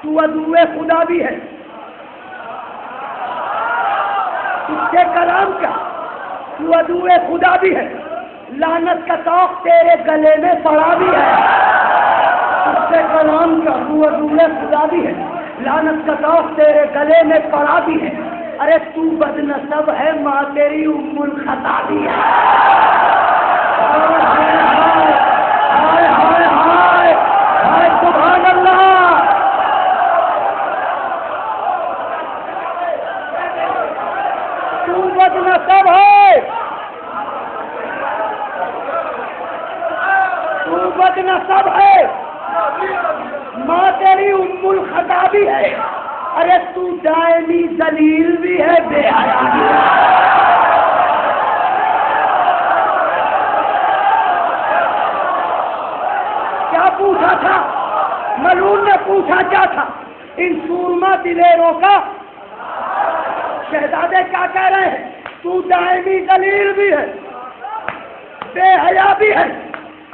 D: تو عدو خدا بھی ہے تجھ سے کلام کیا تو عدو خدا بھی ہے لعنت کا طوق تیرے گلے میں پڑا بھی ہے تجھ سے کلام کیا تو عدو خدا بھی ہے لعنت کا طوق تیرے گلے میں پڑا بھی ہے ارے تو بد نسب ہے ماں تیری ام الخطا بھی ہے ہائے ہائے ہائے ہائے سبحان اللہ تو بد نسب ہے تو بد نسب ہے ماں تیری ام الخطا بھی ہے ارے تو دائمی ذلیل بھی ہے بے حیا بھی ہے کیا پوچھا تھا ملعون نے پوچھا کیا تھا ان سورما دلیروں کا شہزادے کیا کہہ رہے ہیں تو دائمی ذلیل بھی ہے بے حیا بھی ہے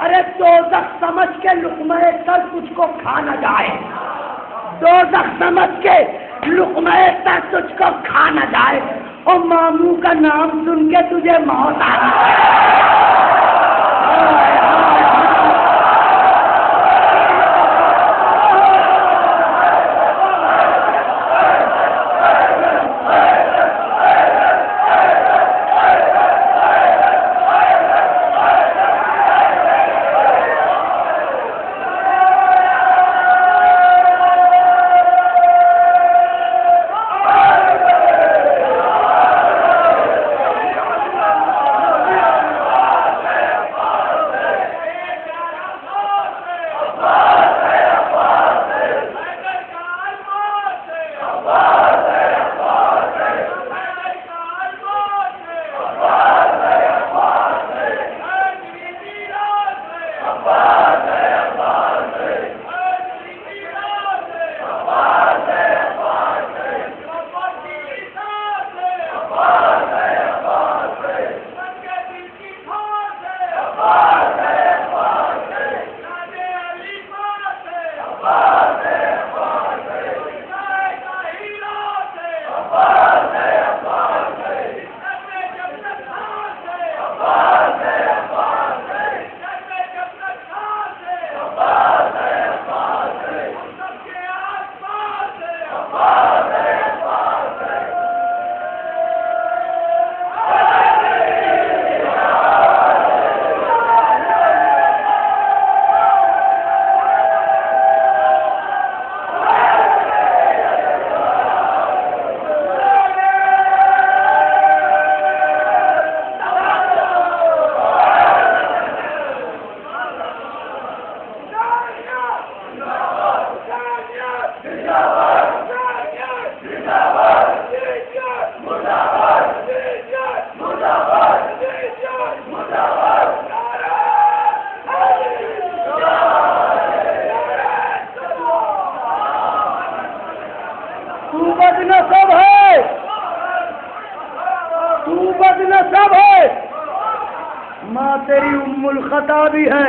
D: ارے دوزخ سمجھ کے لقمہ سر تجھ کو کھا نہ جائے دوزخ سمجھ کے لقمہ سر تجھ کو کھا نہ جائے اور ماموں کا نام سن کے تجھے موت آ تو بد نسب ہے، ماں تیری ام الخطا بھی ہے،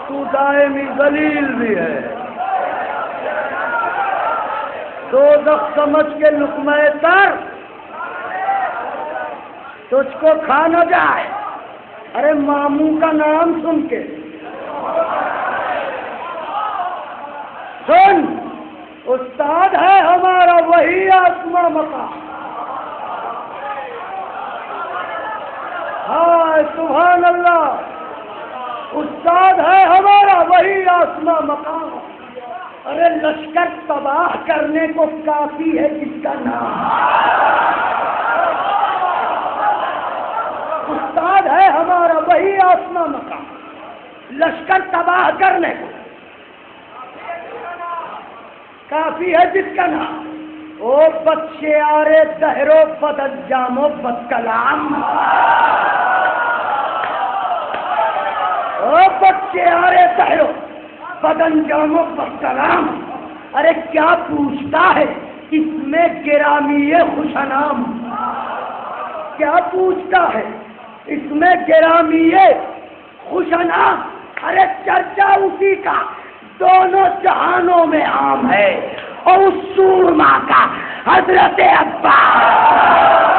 D: تو دائمی ذلیل بھی ہے، دوزخ سمجھ کے لقمہ تر تجھ کو کھا نہ جائے۔ ارے ماموں کا نام سن کے سن، استاد ہے ہمارا وہی آسماں مقام۔ ہائے سبحان اللہ، استاد ہے ہمارا وہی آسماں مقام۔ ارے لشکر تباہ کرنے کو کافی ہے جس کا نام، استاد ہے ہمارا وہی آسماں مقام، لشکر تباہ کرنے کو کافی ہے جس کا نام۔ او بچے آرے دہرو بد انجام و بد کلام، او بچے آرے دہرو بد انجام و بد کلام۔ ارے کیا پوچھتا ہے اس میں گرامی خوش نام، کیا پوچھتا ہے اس میں گرامی خوش نام۔ ارے چرچا اسی کا دونوں جہانوں میں عام ہے، اور اس سورما کا حضرت عباس۔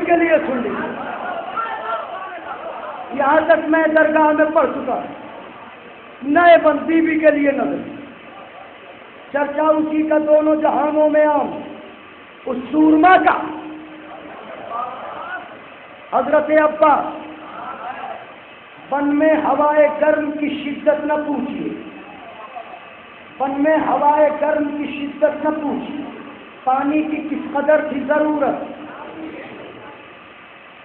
D: کے لیے سن لیجیے، یہاں تک میں درگاہ میں پڑھ چکا ہوں، نئے بند بیوی کے لیے نظر، چرچا اسی کا دونوں جہانوں میں عام، اس سورما کا حضرت عباس۔ بن میں ہوائے گرم کی شدت نہ پوچھیے، بن میں ہوائے گرم کی شدت نہ پوچھیے، پانی کی کس قدر تھی ضرورت،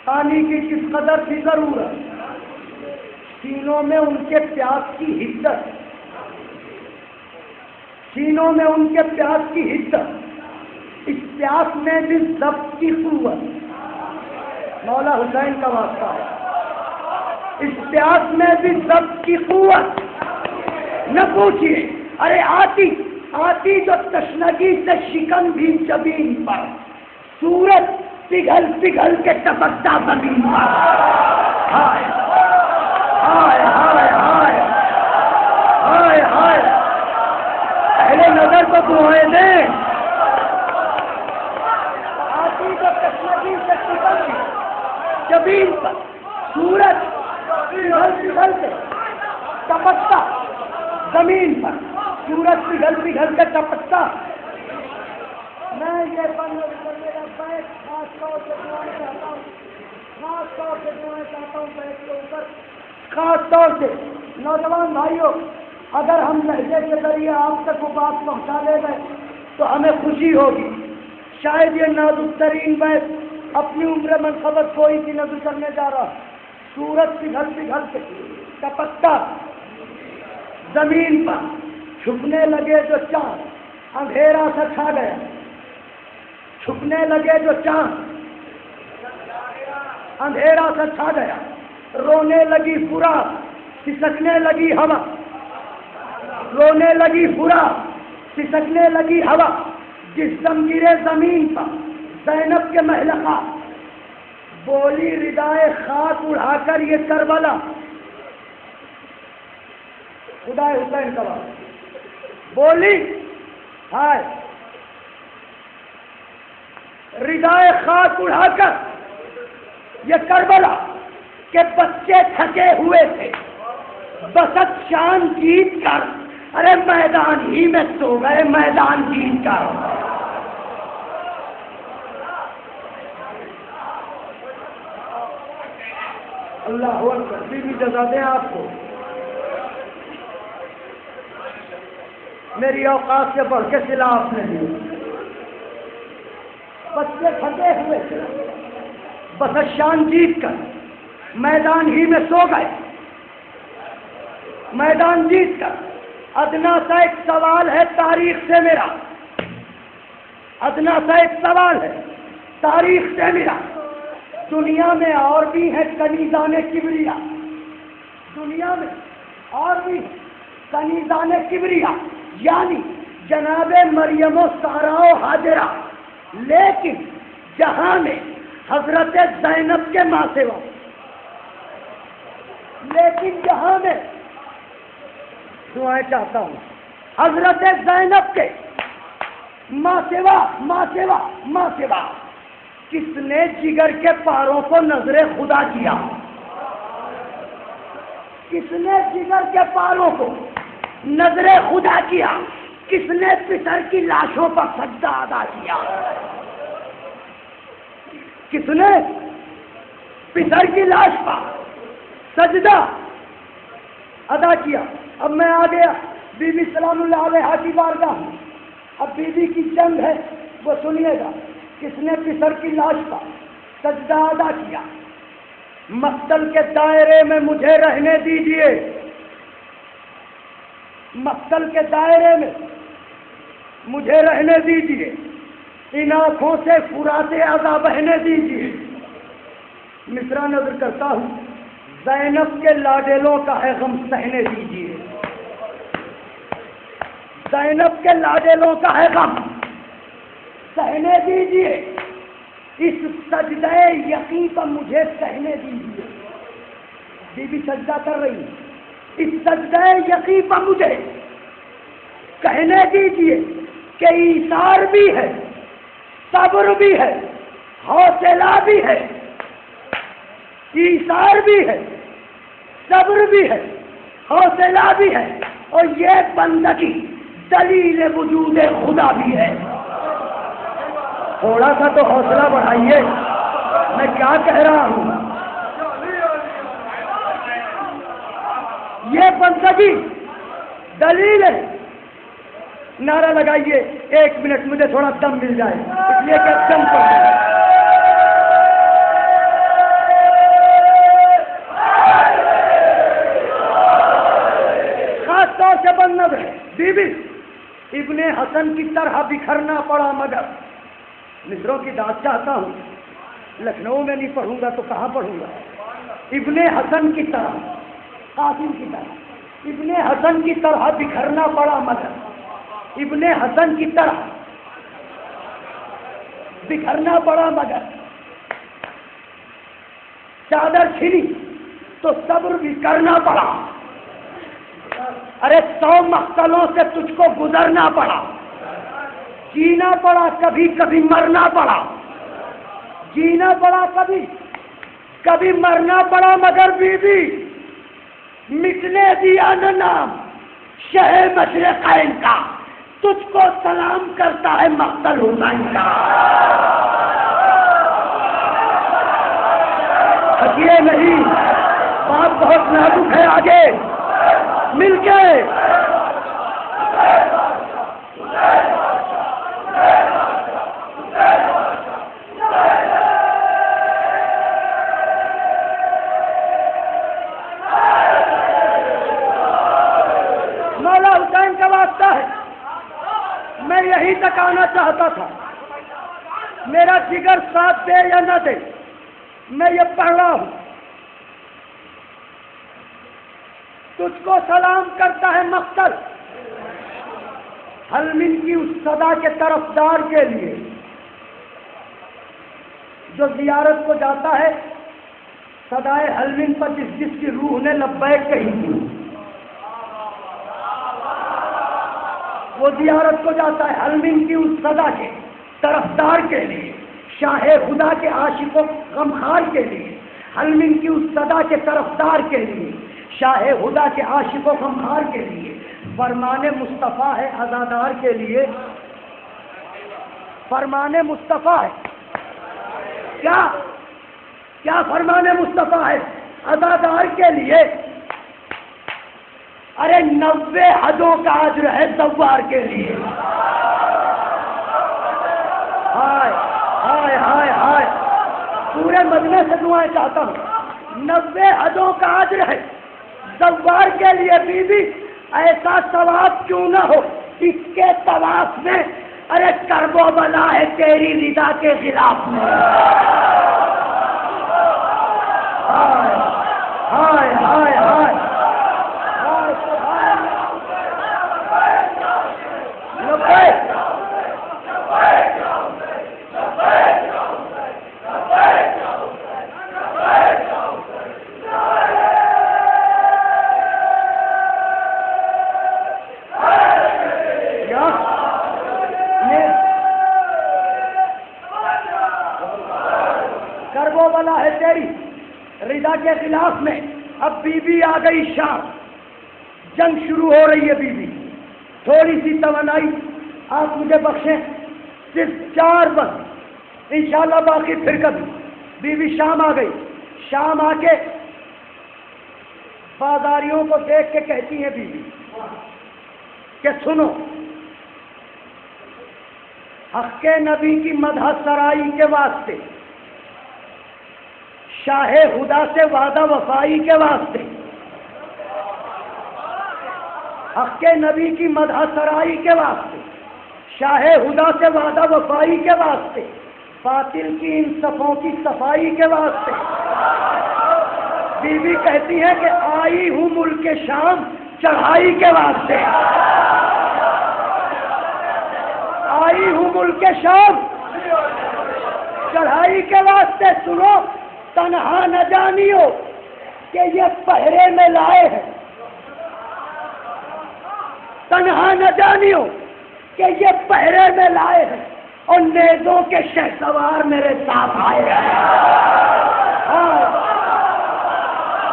D: پانی کی کس قدر تھی ضرورت، سینوں میں ان کے پیاس کی حدت، سینوں میں ان کے پیاس کی حدت، اس پیاس میں بھی ضبط کی قوت، مولا حسین کا واسطہ ہے، اس پیاس میں بھی ضبط کی قوت نہ پوچھیے۔ ارے آتی آتی جو تشنگی سے شکن بھی جبین پر، سورج پگھل پگھل کے ٹپکتا زمین پر، ہائے ہائے ہائے ہائے ہائے ہائے، پہلے نظر کو دعائیں دیں۔ آتی جو تشنگی سے شکن بھی جبین پر، سورج پگھل پگھل کے ٹپکتا زمین پر، سورج پگھل پگھل کے ٹپکتا۔ میں یہ میرا بیٹھ خاص طور سے دعائیں چاہتا ہوں، خاص طور سے دعائیں چاہتا ہوں بیٹھ کے اوپر، خاص طور سے نوجوان بھائیوں، اگر ہم لہجے کے ذریعے آپ تک وہ بات پہنچا دے گئے تو ہمیں خوشی ہوگی۔ شاید یہ نازک ترین بیت اپنی عمر منقبت کوئی کی نہ گزرنے جا رہا، سورج پگھل پگھل کے ٹپکتا زمین پر، چھپنے لگے جو چاند اندھیرا سا چھا گیا، چھپنے لگے جو چاند اندھیرا سا چھا گیا، رونے لگی فرات سسکنے لگی ہوا، رونے لگی فرات سسکنے لگی ہوا، جس دم گرے زمین پر زینب کے محلقہ، بولی ردائے خاک اڑا کر یہ کربلا، خدا حسین کا بات بولی، ہائے ردائے خاک اڑا کر یہ کربلا کہ بچے تھکے ہوئے تھے، بسط شان جیت کر ارے میدان ہی میں سو گئے، میدان جیت کر۔ اللہ اکبر، بھی جزا دیں آپ کو، میری اوقات سے بڑھ کے خلاف نہیں۔ بچے تھکے ہوئے تھے، بسط شان جیت کر میدان ہی میں سو گئے، میدان جیت کر۔ ادنا سا ایک سوال ہے تاریخ سے میرا، ادنا سا ایک سوال ہے تاریخ سے میرا، دنیا میں اور بھی ہے کنیزان کبریا، دنیا میں اور بھی کنیزان کبریا، یعنی جناب مریم و سارا و حاجرہ، لیکن جہاں میں حضرت زینب کے ماں سے ہو، لیکن جہاں میں دعائیں چاہتا ہوں حضرت زینب کے ماں سوا، ماں سوا، ماں سوا، کس نے جگر کے پاروں کو نظر خدا کیا؟ کس نے جگر کے پاروں کو نظر خدا کیا؟ کس نے پتر کی لاشوں پر سجدہ ادا کیا؟ کس نے پتر کی لاش پر سجدہ ادا کیا؟ اب میں آ گیا بی بی سلام اللہ علیہ کی بارگاہ، اب بی بی کی جنگ ہے، وہ سنیے گا، کس نے پسر کی لاش پر سجدہ ادا کیا؟ مقتل کے دائرے میں مجھے رہنے دیجئے، مقتل کے دائرے میں مجھے رہنے دیجئے، ان آنکھوں سے فرات اعضا بہنے دیجئے۔ مصرع نظر کرتا ہوں، زینب کے لاڈیلوں کا ہے غم سہنے دیجئے، زینب کے لاڈیلوں کا ہے غم سہنے دیجئے، اس سجدہ یقین پر مجھے سہنے دیجئے۔ بی بی سجدہ کر رہی ہے، اس سجدہ یقین پر مجھے کہنے دیجئے کہ ایثار بھی ہے، صبر بھی ہے، حوصلہ بھی ہے، ایثار بھی ہے، صبر بھی ہے، حوصلہ بھی ہے، اور یہ بندگی دلیل وجود خدا بھی ہے۔ تھوڑا سا تو حوصلہ بڑھائیے، میں کیا کہہ رہا ہوں؟ یہ بندگی دلیل ہے۔ نعرہ لگائیے، ایک منٹ مجھے تھوڑا دم مل جائے، اس لیے کہ دم پر خاص طور سے بند ہے۔ بی بی ابن حسن کی طرح بکھرنا پڑا، مگر مصروں کی داد چاہتا ہوں، لکھنؤ میں نہیں پڑھوں گا تو کہاں پڑھوں گا؟ ابن حسن کی طرح، قاسم کی طرح، ابن حسن کی طرح بکھرنا پڑا، مگر ابن حسن کی طرح بکھرنا پڑا، مگر چادر چھینی تو صبر بھی کرنا پڑا۔ ارے 100 مقتلوں سے تجھ کو گزرنا پڑا، جینا پڑا، کبھی کبھی مرنا پڑا، جینا پڑا، کبھی کبھی مرنا پڑا، مگر بی بی مٹنے دیا نہ نام شہ مشرقین کا، تجھ کو سلام کرتا ہے مقتل حسین کا۔ ہٹیے نہیں، بات بہت نازک ہے، آگے مل کے مولا حسین کا واسطہ ہے، میں یہی تک آنا چاہتا تھا، میرا جگر ساتھ دے یا نہ دے، میں یہ پڑھ رہا ہوں، تجھ کو سلام کرتا ہے مقتل حلمن کی اس صدا کے طرفدار کے لیے جو زیارت کو جاتا ہے، صدائے حلمن پر جس کی روح نے لبیک کہی تھی، وہ زیارت کو جاتا ہے حلمن کی اس صدا کے طرفدار کے لیے، شاہ خدا کے عاشق و غمخوار کے لیے، حلمن کی اس صدا کے طرفدار کے لیے، شاہ خدا کے عاشق و غمخوار کے لیے، فرمان مصطفیٰ ہے عزادار کے لیے، فرمان مصطفیٰ ہے کیا فرمان مصطفیٰ ہے عزادار کے لیے؟ ارے 90 حجوں کا اجر ہے زوار کے لیے۔ ہائے ہائے ہائے ہائے، پورے مجمع سے دعائیں چاہتا ہوں، 90 حجوں کا اجر ہے زوار کے لیے۔ بی بی ایسا ثواب کیوں نہ ہو اس کے طواف میں، ارے کرب و بلا ہے تیری رضا کے خلاف میں۔ ہائے ہائے ہائے ہائے، ہے تیری رضا کے خلاف میں۔ اب بی بی آ گئی شام، جنگ شروع ہو رہی ہے۔ بی بی تھوڑی سی توانائی آپ مجھے بخشیں، صرف 4 بس، انشاءاللہ باقی پھر کبھی۔ بی بی شام آ گئی، شام آ کے بازاریوں کو دیکھ کے کہتی ہے بی بی کہ سنو، حق نبی کی مدح سرائی کے واسطے، شاہ خدا سے وعدہ وفائی کے واسطے، حق نبی کی مدح سرائی کے واسطے، شاہ خدا سے وعدہ وفائی کے واسطے، باطل کی ان صفوں کی صفائی کے واسطے، بی بی کہتی ہے کہ آئی ہوں ملک شام چڑھائی کے واسطے، آئی ہوں ملک شام چڑھائی کے واسطے۔ سنو، تنہا نہ جانیو کہ یہ پہرے میں لائے ہیں، تنہا نہ جانیو کہ یہ پہرے میں لائے ہیں، اور نیزوں کے شہسوار میرے ساتھ آئے ہیں۔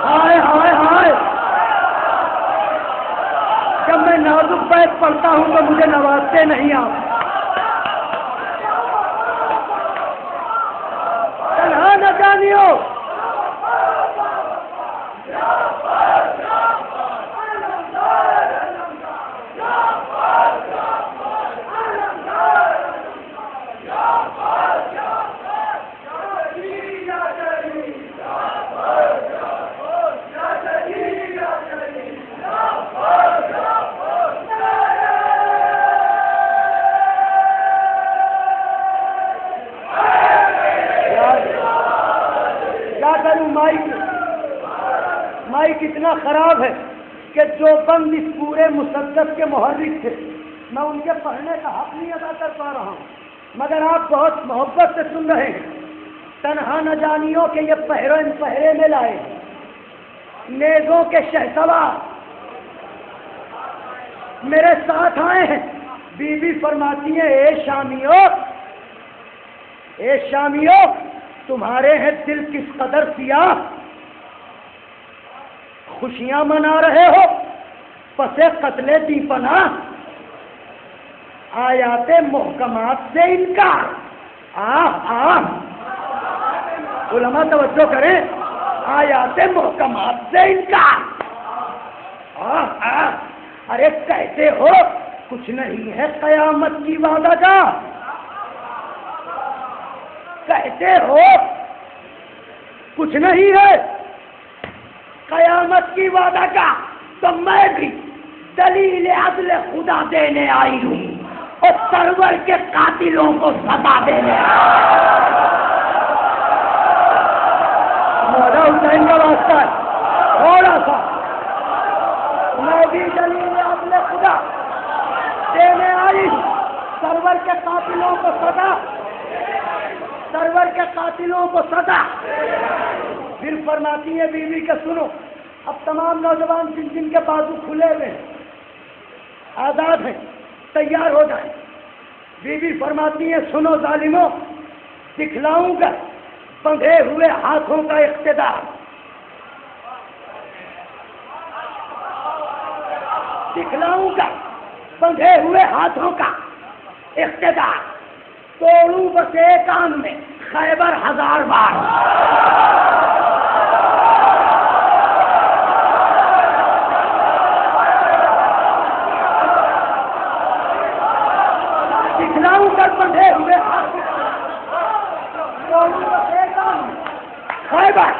D: ہائے ہائے ہائے، جب میں نازک بیت پڑھتا ہوں تو مجھے نوازتے نہیں آپ۔ تنہا نہ جانیو، مائک اتنا خراب ہے کہ جو بند اس پورے مسدس کے محرک تھے، میں ان کے پڑھنے کا حق نہیں ادا کر پا رہا ہوں، مگر آپ بہت محبت سے سن رہے ہیں۔ تنہا نہ جانیو کہ یہ پہرے میں لائے نیزوں کے شہسوار میرے ساتھ آئے ہیں۔ بی بی فرماتی ہیں، اے شامیو، اے شامیو، تمہارے ہیں دل کس قدر سیاہ، خوشیاں منا رہے ہو پسے قتل دی پناہ، آیات محکمات سے انکار۔ علماء توجہ کریں، آیات محکمات سے انکار۔ ارے کہتے ہو کچھ نہیں ہے قیامت کی وعدہ کا، کہتے ہو کچھ نہیں ہے قیامت کی وعدہ کا، تو میں بھی دلیل عدل خدا دینے آئی ہوں اور سرور کے قاتلوں کو سزا دینے مولا حسین کا واسطہ ہے تھوڑا سا، میں بھی دلیل عدل خدا دینے آئی ہوں، سرور کے قاتلوں کو سزا، سرور کے قاتلوں کو سزا۔ پھر فرماتی ہے بیوی کہ سنو، اب تمام نوجوان جن جن کے بازو کھلے ہوئے ہیں، آزاد ہیں، تیار ہو جائیں۔ بیوی فرماتی ہے، سنو ظالموں، دکھلاؤں گا بندھے ہوئے ہاتھوں کا اقتدار، دکھلاؤں گا بندھے ہوئے ہاتھوں کا اقتدار، توڑوں بس ایک آن میں خیبر 1000 بار۔ دکھلاؤں گا بندھے ہوئے ہاتھوں کا، توڑوں بس ایک آن میں خیبر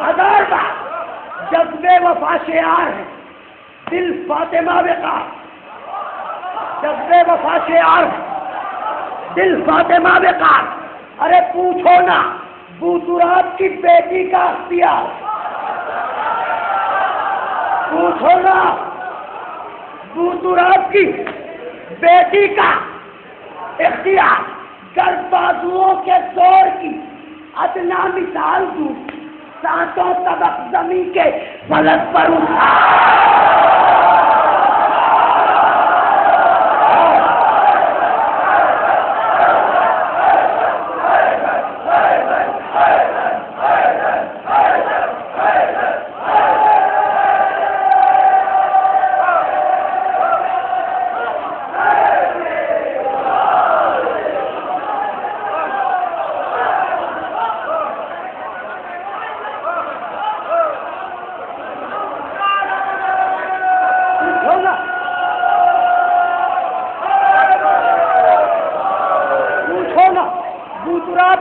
D: 1000 بار۔ جذبے وفا شعار ہے، دل فاطمہ وقار، جذبے وفا شعار ہے، دل فاطمہ وقار۔ ارے پوچھو نا بوتراب کی بیٹی کا اختیار، پوچھو نا بوتراب کی بیٹی کا اختیار۔ گر بازوؤں کے زور کی ادنا مثال دوں، 7 طبق زمین کے فلک پر اٹھا۔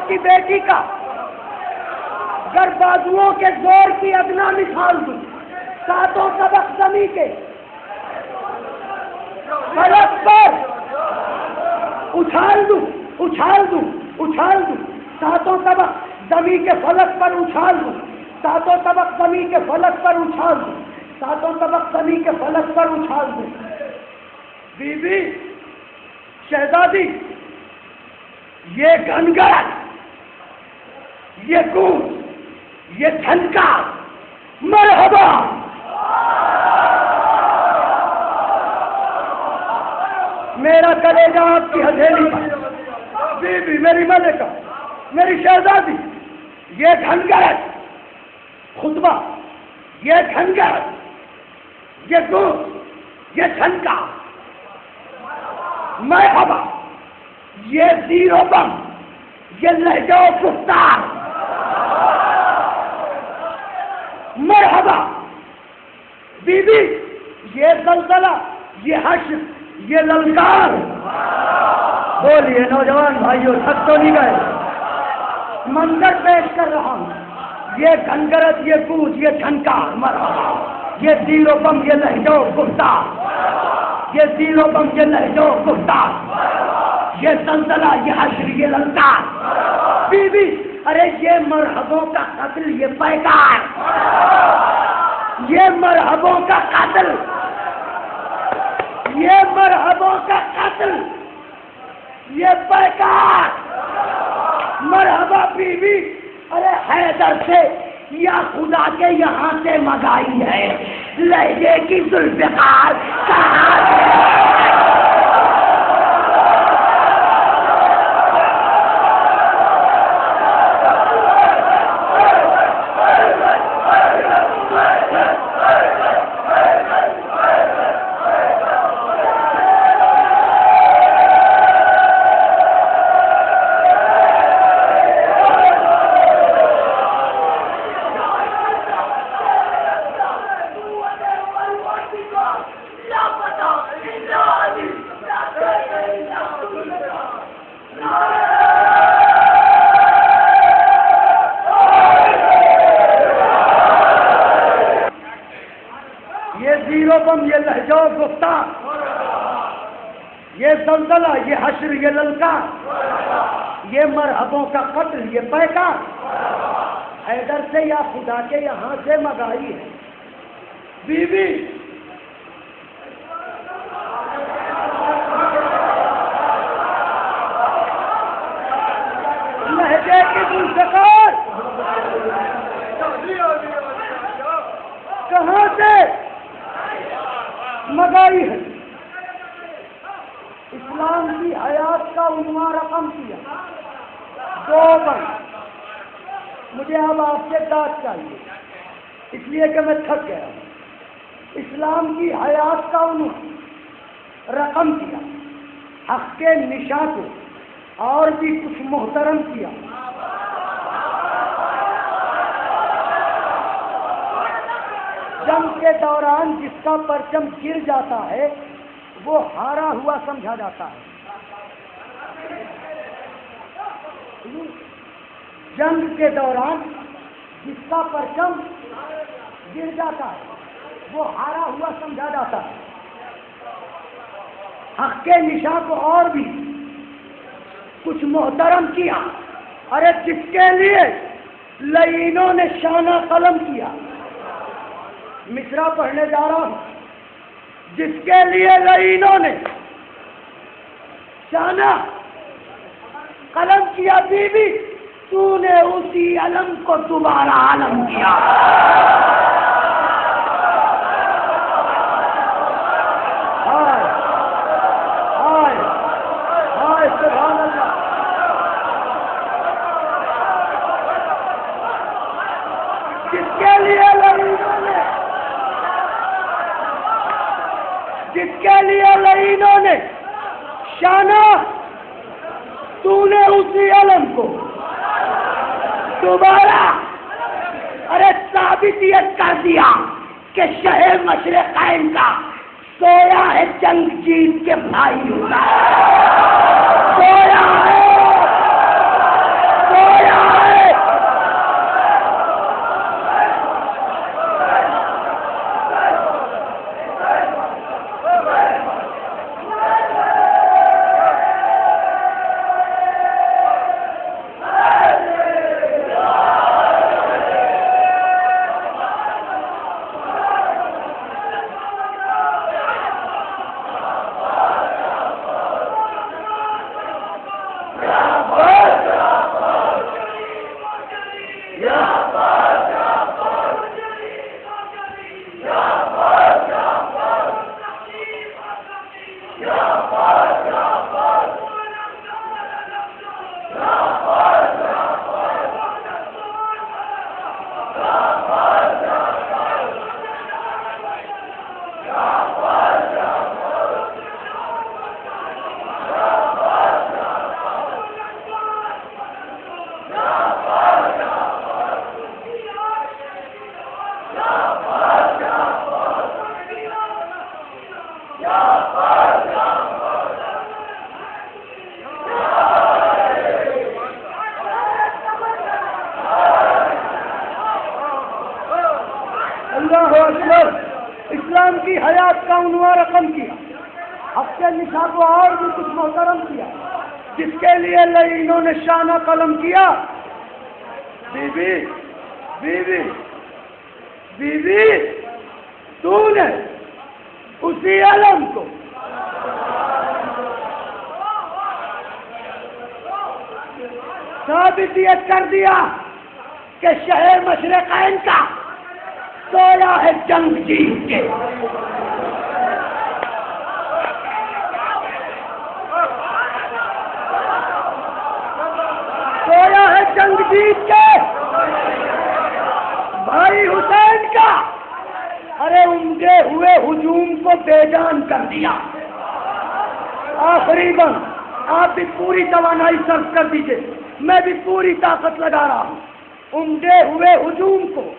D: کی بیٹی کا گر بازوؤں کے زور کی ادنا مثال دوں، 7 طبق زمین کے فلک پر اچھال دوں، اچھال دوں، اچھال دوں، 7 طبق زمین کے فلک پر اچھال دوں، 7 طبق زمین کے فلک پر اچھال دوں، 7 طبق زمین کے فلک پر اچھال دوں۔ بی بی شہزادی، یہ گھنگرت، یہ گونج، یہ جھنکا، مرحبا۔ میرا کلیجہ آپ کی ہتھیلی پر، بی بی میری ملکہ، میری شہزادی، یہ گھنگرت خطبہ، یہ گھنگرت، یہ گونج، یہ جھنکا، مرحبا، یہ زیر و بم، یہ لہجہ و گفتار، مرحبا۔ بی بی یہ زلزلہ، یہ حشر، یہ للکار۔ بولیے نوجوان بھائیوں، تھک تو نہیں گئے؟ منظر پیش کر رہا ہوں، یہ گھنگرت، یہ گونج، یہ جھنکار، مرحبا، یہ زیر و بم، یہ لہجہ و گفتار، یہ زیر و بم، یہ لہجہ و گفتار، یہ زلزلہ، یہ حشر، یہ للکار۔ بی بی ارے یہ مرحبوں کا قتل، یہ پیکار، یہ مرحبوں کا قتل، یہ مرحبوں کا قتل، یہ پیکار، مرحبا۔ بی بی ارے حیدر سے یا خدا کے یہاں سے مگائی ہے، لہجے کی ذوالفقار کہاں سے؟ یہ لہجہ و گفتار، یہ زلزلہ، یہ حشر، یہ للکار، یہ مرحبوں کا قتل، یہ پیکار، حیدر سے یا خدا کے یہاں سے مگائی ہے۔ بی بی لہجے کی ذوالفقار کہاں سے مگائی ہے؟ اسلام کی حیات کا عنوان رقم کیا، دو بند. مجھے اب آپ سے داد چاہیے اس لیے کہ میں تھک گیا ہوں. اسلام کی حیات کا انہوں رقم کیا, حق کے نشاں کو اور بھی کچھ محترم کیا. جنگ کے دوران جس کا پرچم گر جاتا ہے وہ ہارا ہوا سمجھا جاتا ہے. جنگ کے دوران جس کا پرچم گر جاتا ہے وہ ہارا ہوا سمجھا جاتا ہے. حق کے نشاں کو اور بھی کچھ محترم کیا. ارے جس کے لیے لعینوں نے شانہ قلم کیا, مصرع پڑھنے جا رہا ہوں, جس کے لیے لعینوں نے شانہ قلم کیا, بی بی تو نے اسی علم کو دوبارہ عالم کیا. ہائے ہائے ہائے سبحان اللہ. جس کے لیے لعینوں نے, جس کے لیے لعینوں نے شانہ, تو نے اسی علم کو دوبارہ ارے ثابت کر دیا کہ شہر مشرقین کا سویا ہے جنگ جیت کے بھائی ہوتا ہے. سویا ہے, سویا ہے. اسلام کی حیات کا عنوان رقم کیا, حق کے نشاں کو اور بھی کچھ محترم کیا. جس کے لیے لعینوں نے شانہ قلم کیا, بی بی بی بی بی بی تو نے اسی علم کو ثابت کر دیا کہ شہر مشرقین کا سویا ہے جنگ جیت کے. سویا ہے جنگ جیت کے بھائی حسین کا. ارے عمدے ہوئے ہجوم کو بے جان کر دیا. آخری بند آپ بھی پوری توانائی صرف کر دیجئے, میں بھی پوری طاقت لگا رہا ہوں. عمدے ہوئے ہجوم کو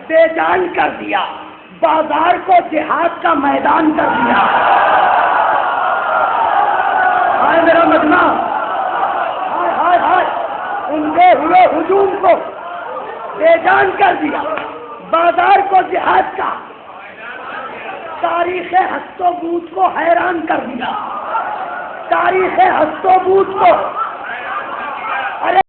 D: بے جان کر دیا, بازار کو جہاد کا میدان کر دیا. ہائے میرا مجمع, ہائے ہائے ہائے, عمدے ہوئے ہجوم کو بے جان کر دیا, بازار کو جہاد کا, تاریخ ہست و بود کو حیران کر دیا. تاریخ ہست و بود کو